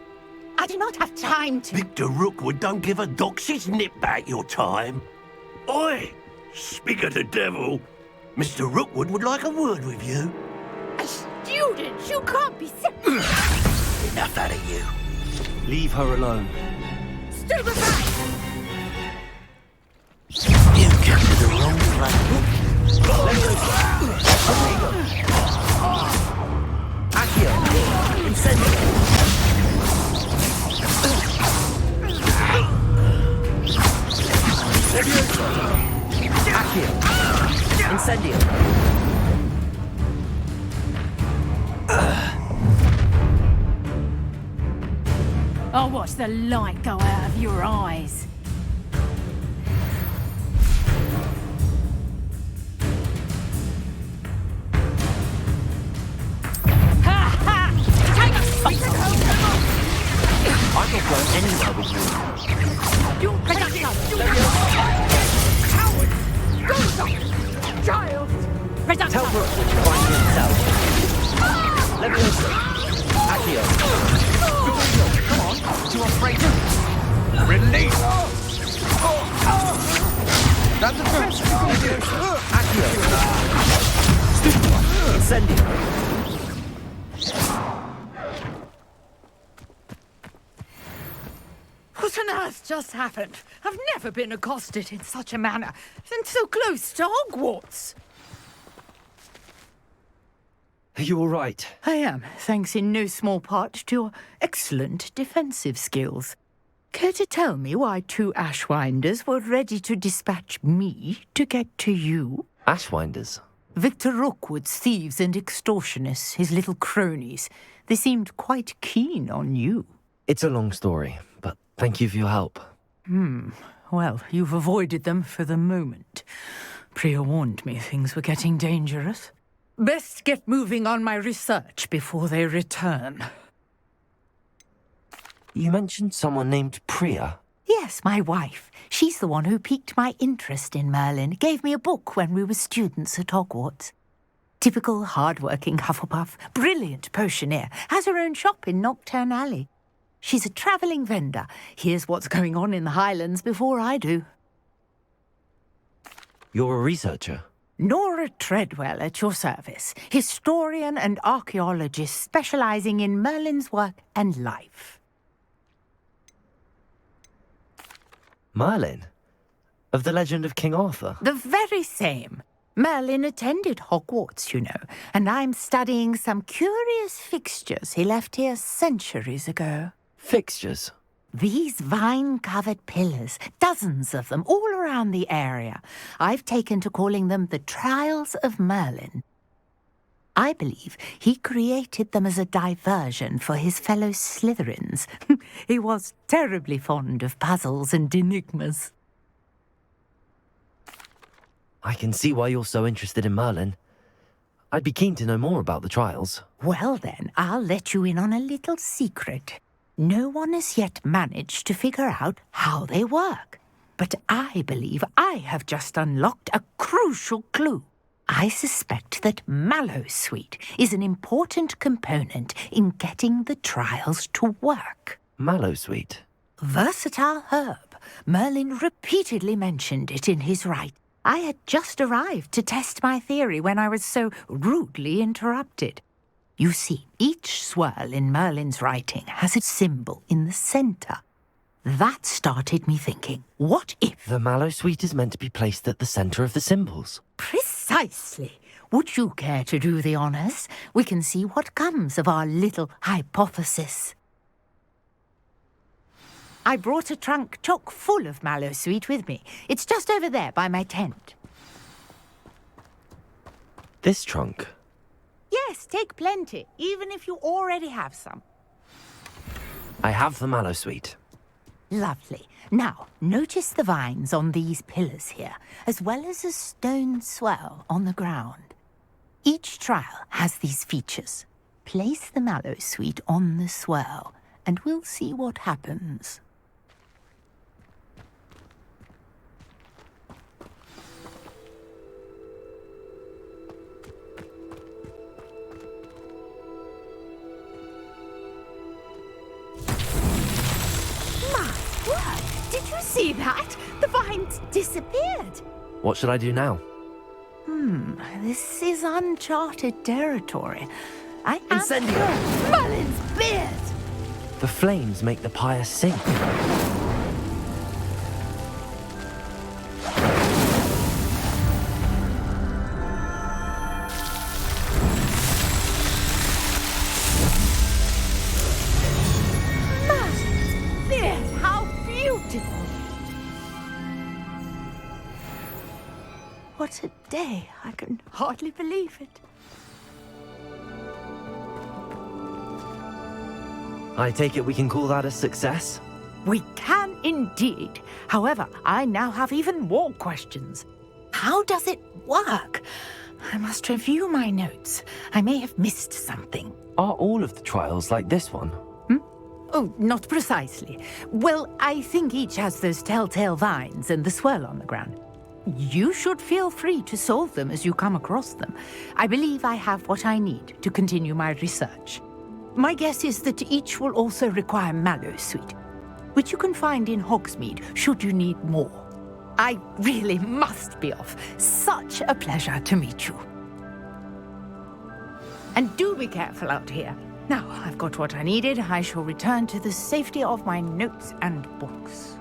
I do not have time to... Victor Rookwood don't give a doxy's nip back your time. Oi! Speak of the devil. Mr. Rookwood would like a word with you. A student? You can't be... Enough out of you. Leave her alone. Stupefy! You came to the wrong place. Accio! Incendio! Accio! Incendio! I'll watch the light go out of your eyes. I'm not going anywhere with you. You coward! Child! Tell Rookwood to find himself. Leviosa! Accio! Come on! You afraid to... Release! That's the first! Accio! Stupefy! Incendio! What on earth just happened? I've never been accosted in such a manner, and so close to Hogwarts. Are you all right? I am, thanks in no small part to your excellent defensive skills. Care to tell me why two Ashwinders were ready to dispatch me to get to you? Ashwinders? Victor Rookwood's thieves and extortionists, his little cronies. They seemed quite keen on you. It's a long story, but thank you for your help. Well, you've avoided them for the moment. Priya warned me things were getting dangerous. Best get moving on my research before they return. You mentioned someone named Priya. Yes, my wife. She's the one who piqued my interest in Merlin. Gave me a book when we were students at Hogwarts. Typical hard-working Hufflepuff, brilliant potioneer, has her own shop in Knockturn Alley. She's a travelling vendor. Hears what's going on in the Highlands before I do. You're a researcher? Nora Treadwell at your service. Historian and archaeologist specialising in Merlin's work and life. Merlin? Of the legend of King Arthur? The very same. Merlin attended Hogwarts, you know, and I'm studying some curious fixtures he left here centuries ago. Fixtures? These vine-covered pillars, dozens of them, all around the area. I've taken to calling them the Trials of Merlin. I believe he created them as a diversion for his fellow Slytherins. He was terribly fond of puzzles and enigmas. I can see why you're so interested in Merlin. I'd be keen to know more about the trials. Well then, I'll let you in on a little secret. No one has yet managed to figure out how they work. But I believe I have just unlocked a crucial clue. I suspect that Mallowsweet is an important component in getting the trials to work. Mallowsweet? Versatile herb. Merlin repeatedly mentioned it in his rite. I had just arrived to test my theory when I was so rudely interrupted. You see, each swirl in Merlin's writing has a symbol in the centre. That started me thinking, what if... The Mallowsweet is meant to be placed at the centre of the symbols. Precisely. Would you care to do the honours? We can see what comes of our little hypothesis. I brought a trunk chock full of Mallowsweet with me. It's just over there by my tent. This trunk? Yes, take plenty, even if you already have some. I have the Mallowsweet. Lovely. Now, notice the vines on these pillars here, as well as a stone swell on the ground. Each trial has these features. Place the Mallowsweet on the swell, and we'll see what happens. Did you see that? The vines disappeared. What should I do now? This is uncharted territory. I am Incendio! Merlin's beard! The flames make the pyre sink. Merlin's beard! How beautiful! What a day! I can hardly believe it. I take it we can call that a success? We can indeed. However, I now have even more questions. How does it work? I must review my notes. I may have missed something. Are all of the trials like this one? Oh, not precisely. Well, I think each has those telltale vines and the swirl on the ground. You should feel free to solve them as you come across them. I believe I have what I need to continue my research. My guess is that each will also require Mallowsweet, which you can find in Hogsmeade should you need more. I really must be off. Such a pleasure to meet you. And do be careful out here. Now, I've got what I needed. I shall return to the safety of my notes and books.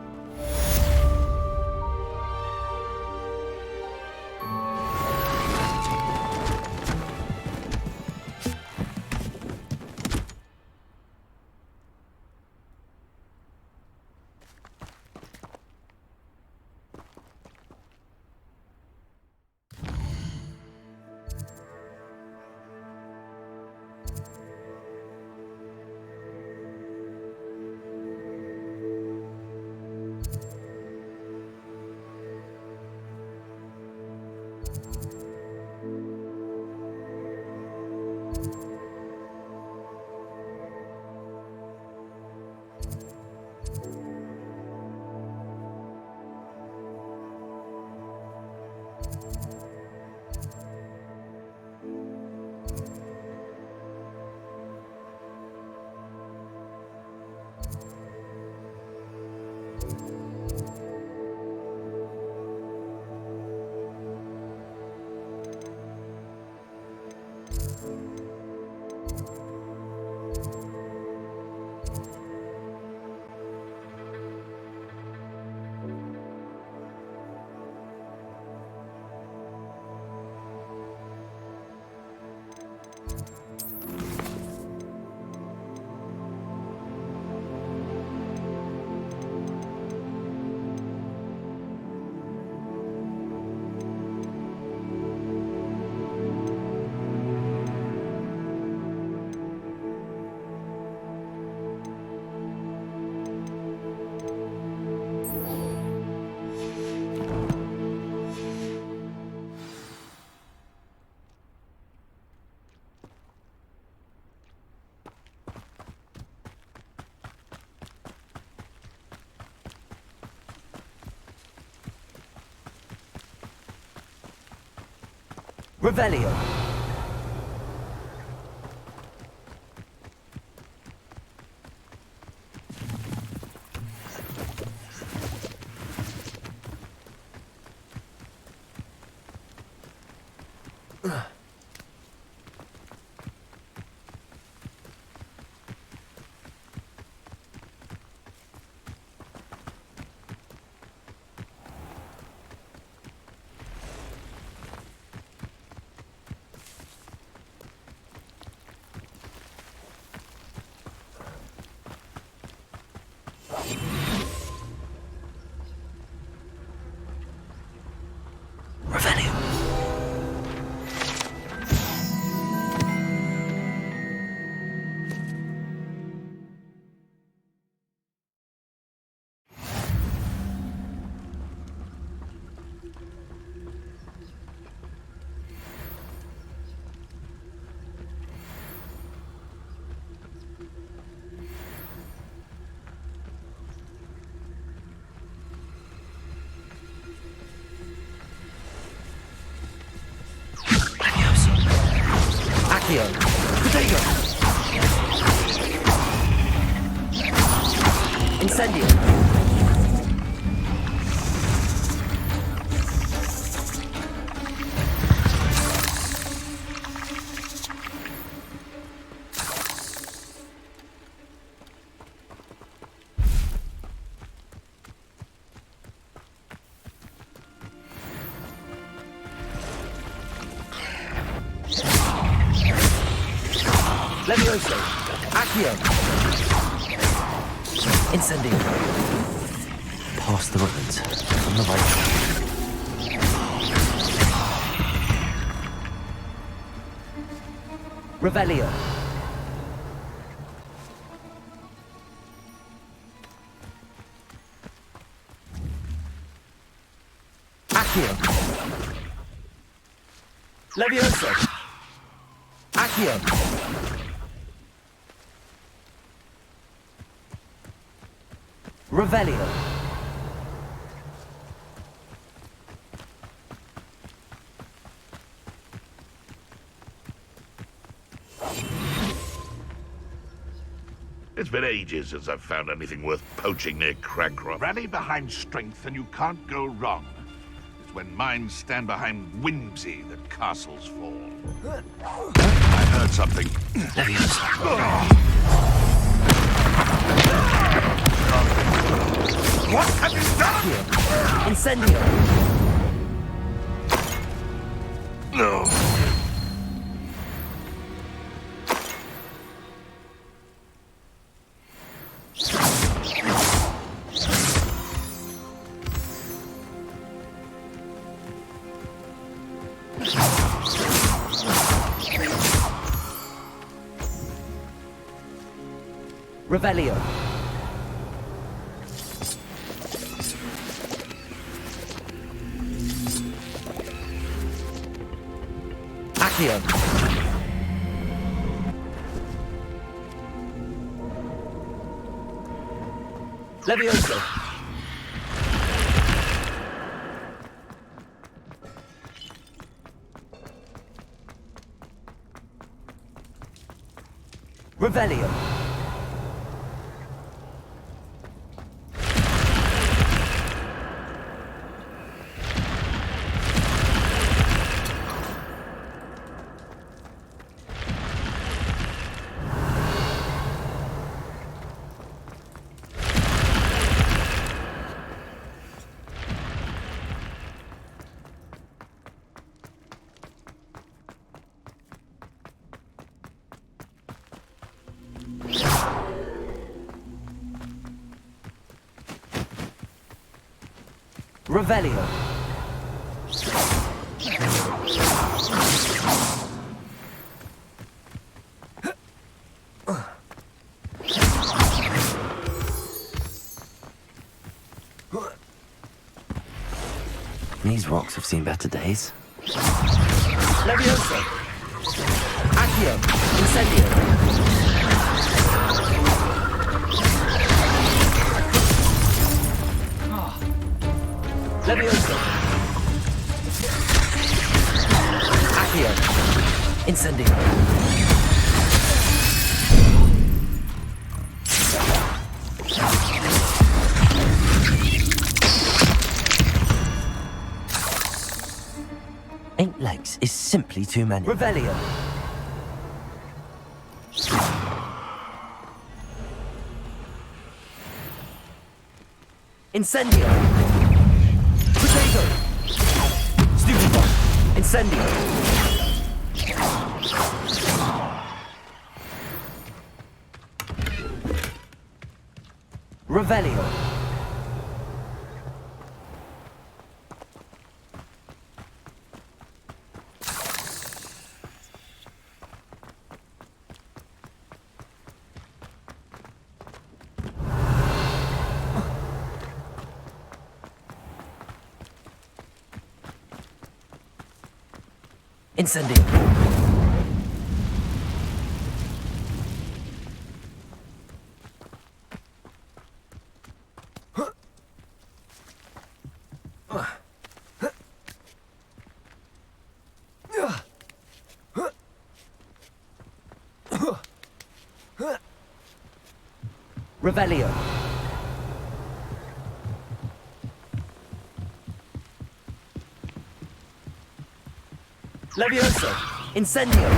Revelio. Accio. Protego. Incendio. Levioso. Accio. Incendio. Past the ruins. On the right track. Revelio. Accio. Levioso. Accio. Revelio. It's been ages since I've found anything worth poaching near Cragcroft. Rally behind strength and you can't go wrong. It's when minds stand behind whimsy that castles fall. I heard something. What have you done? Incendio. No. Revelio. Accio. Levioso. Revelio. Revelio. These rocks have seen better days. Levioso. Accio. Incendio. Levioso. Accio. Incendio. Eight legs is simply too many. Revelio. Incendio. Potato. Stupefy. Incendio. Revelio. Incendio. Revelio. Levioso. Incendio.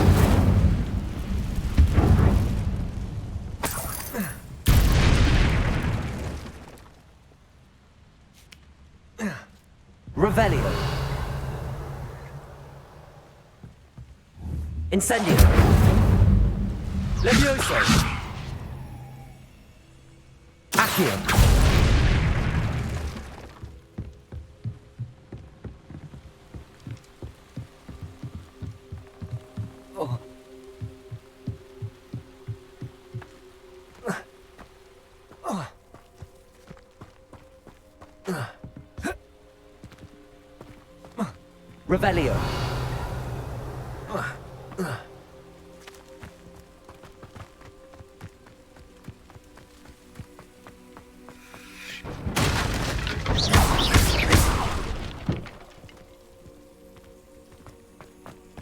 Revelio. Incendio. Levioso. Accio. Oh. Revelio.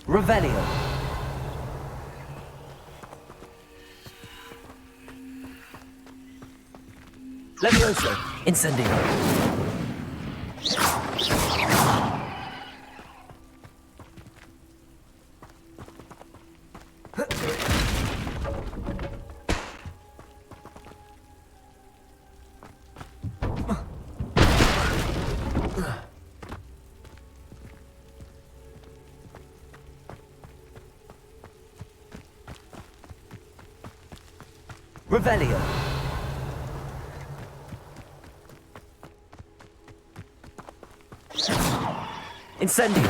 Revelio. Levioso. Incendio. Revelio. Incendio.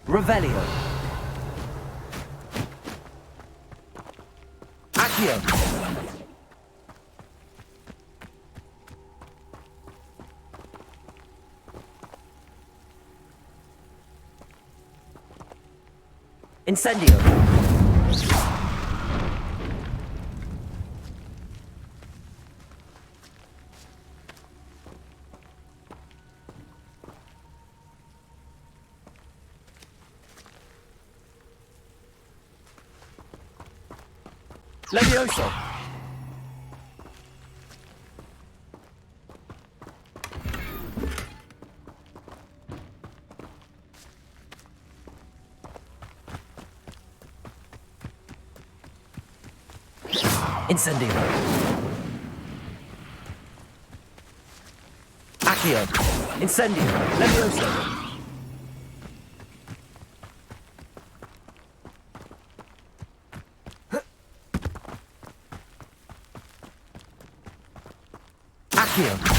Revelio. Accio. Incendio. Levioso. Incendio. Accio. Incendio. Levioso. Accio.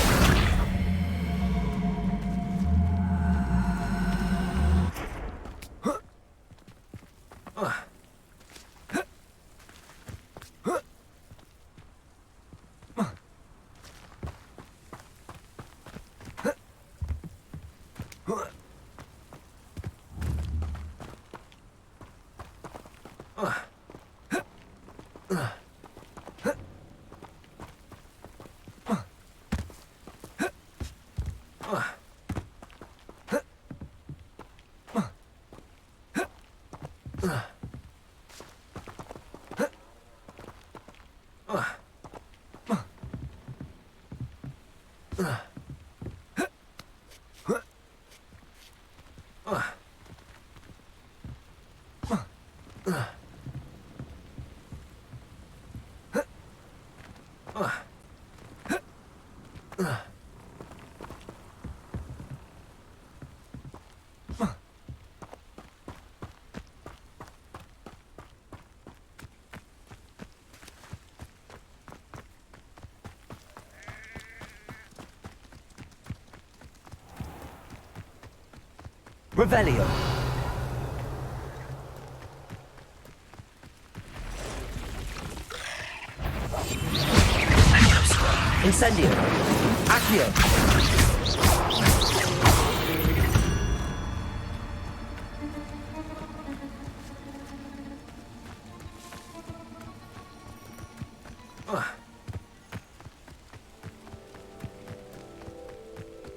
Revelio. Incendio. Accio.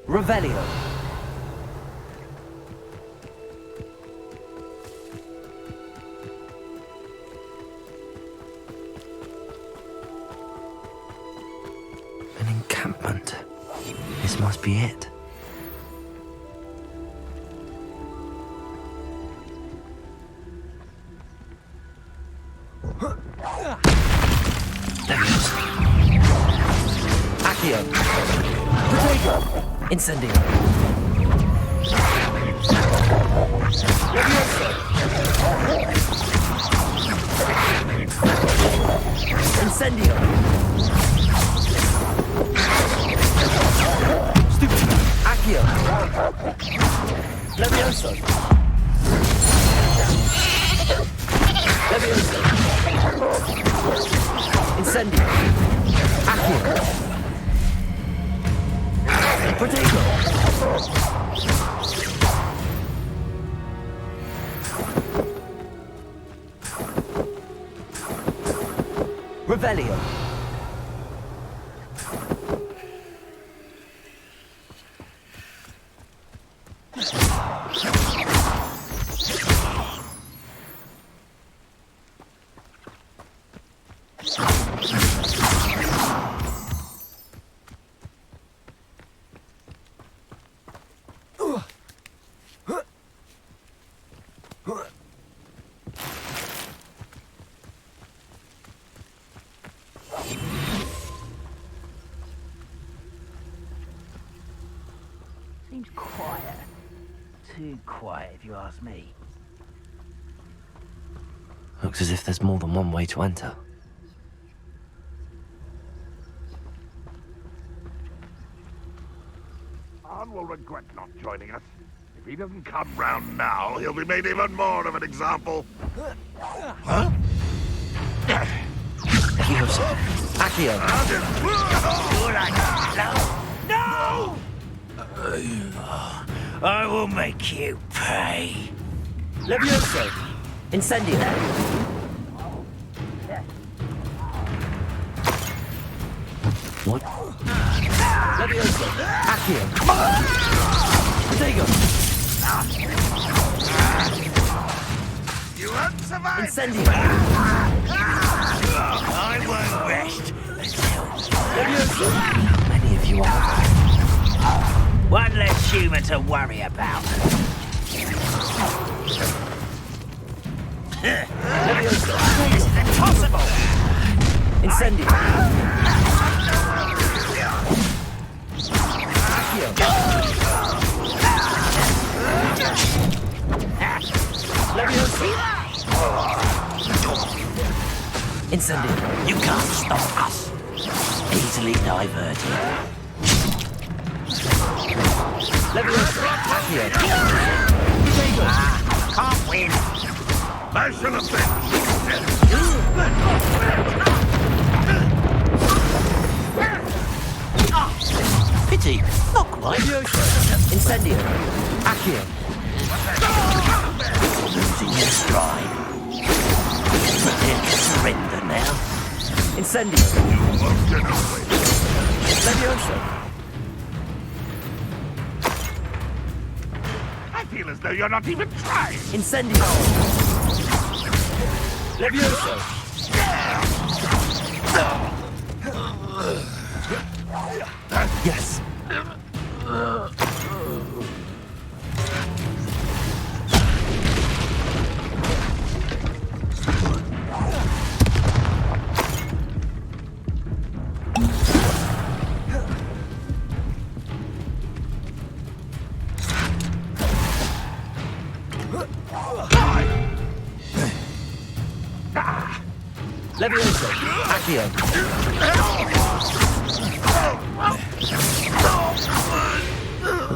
Revelio. An encampment. This must be it. Accio. Protego. Incendio. Incendio. Stupido. Accio. Levioso. Levioso. Incendio. Accio. Protego. Revelio. Seems quiet. Too quiet, if you ask me. Looks as if there's more than one way to enter. Arn will regret not joining us. If he doesn't come round now, he'll be made even more of an example. Huh? Accio. No! I will make you pay. Levioso. Incendio. What? Levioso. Accio. Protego. You won't survive. Incendio. I won't rest until... Levioso. How many of you are? One less human to worry about. Levioso. It's impossible! Incendio. Accio. Levioso. Incendio. You can't stop us. Easily diverted. Levioso. Accio. Can't win. Mash and a bit. Pity. Not quite. Incendio. Accio. Losing your stride. Incendio. Levioso. I feel as though you're not even trying. Incendio. Levioso. Yes. Levioso. Accio.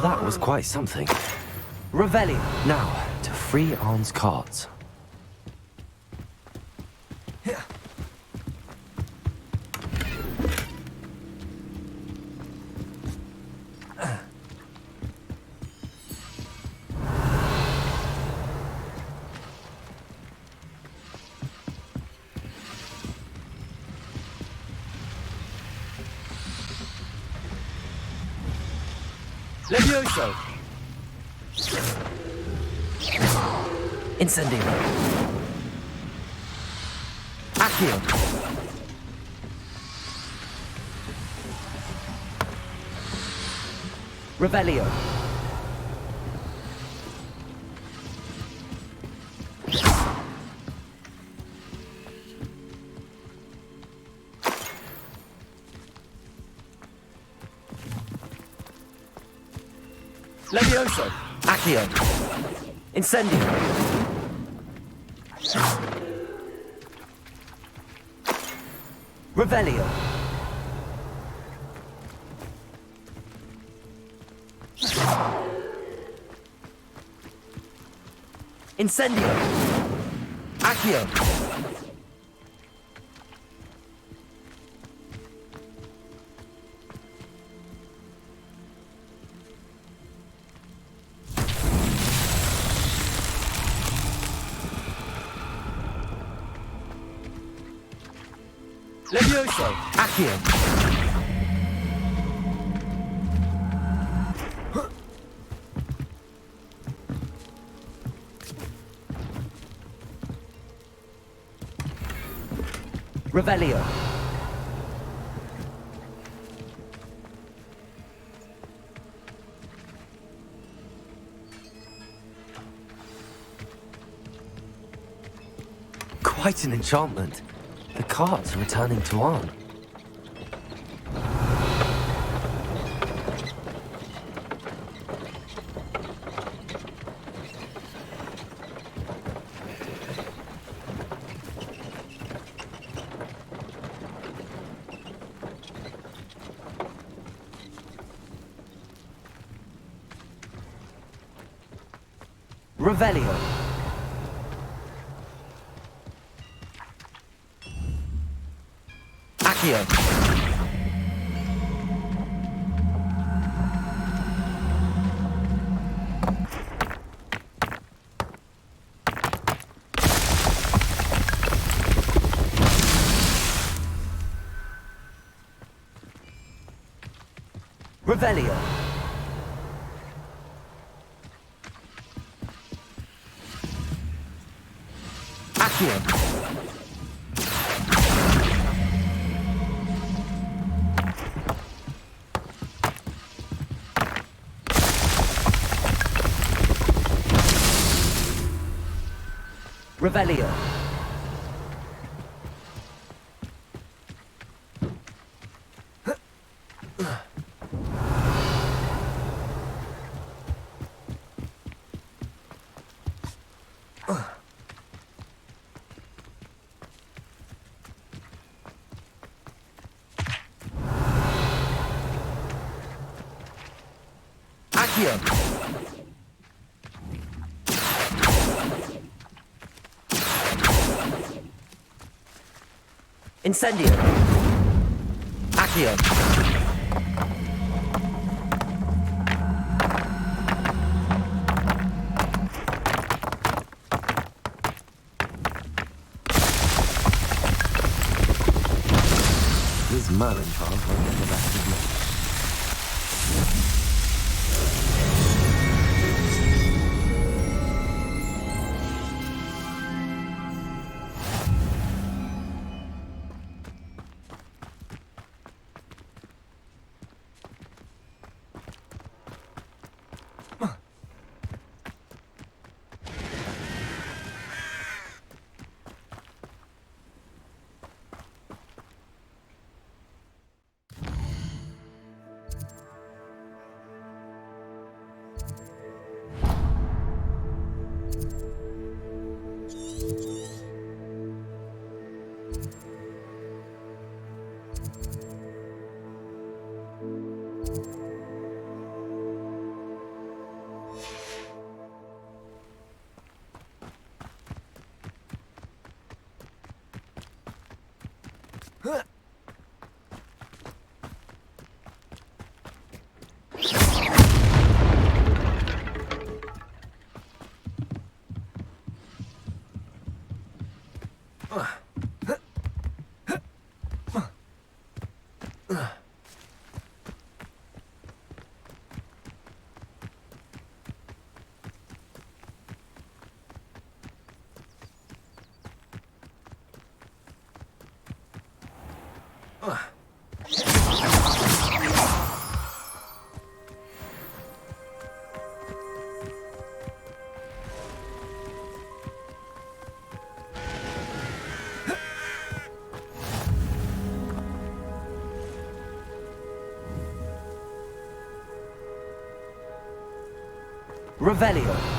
That was quite something. Revelio. Now, to free Arn's cards. Levioso. Incendio. Accio. Revelio. Levioso. Accio. Incendio. Revelio. Incendio. Accio. Levioso. Accio. Revelio. Quite an enchantment. The cards are returning to Arn. Revelio. Accio. Revelio. Accio. Revelio. Accio. Incendio. Accio. Merlin trials won't get the best of me. Revelio.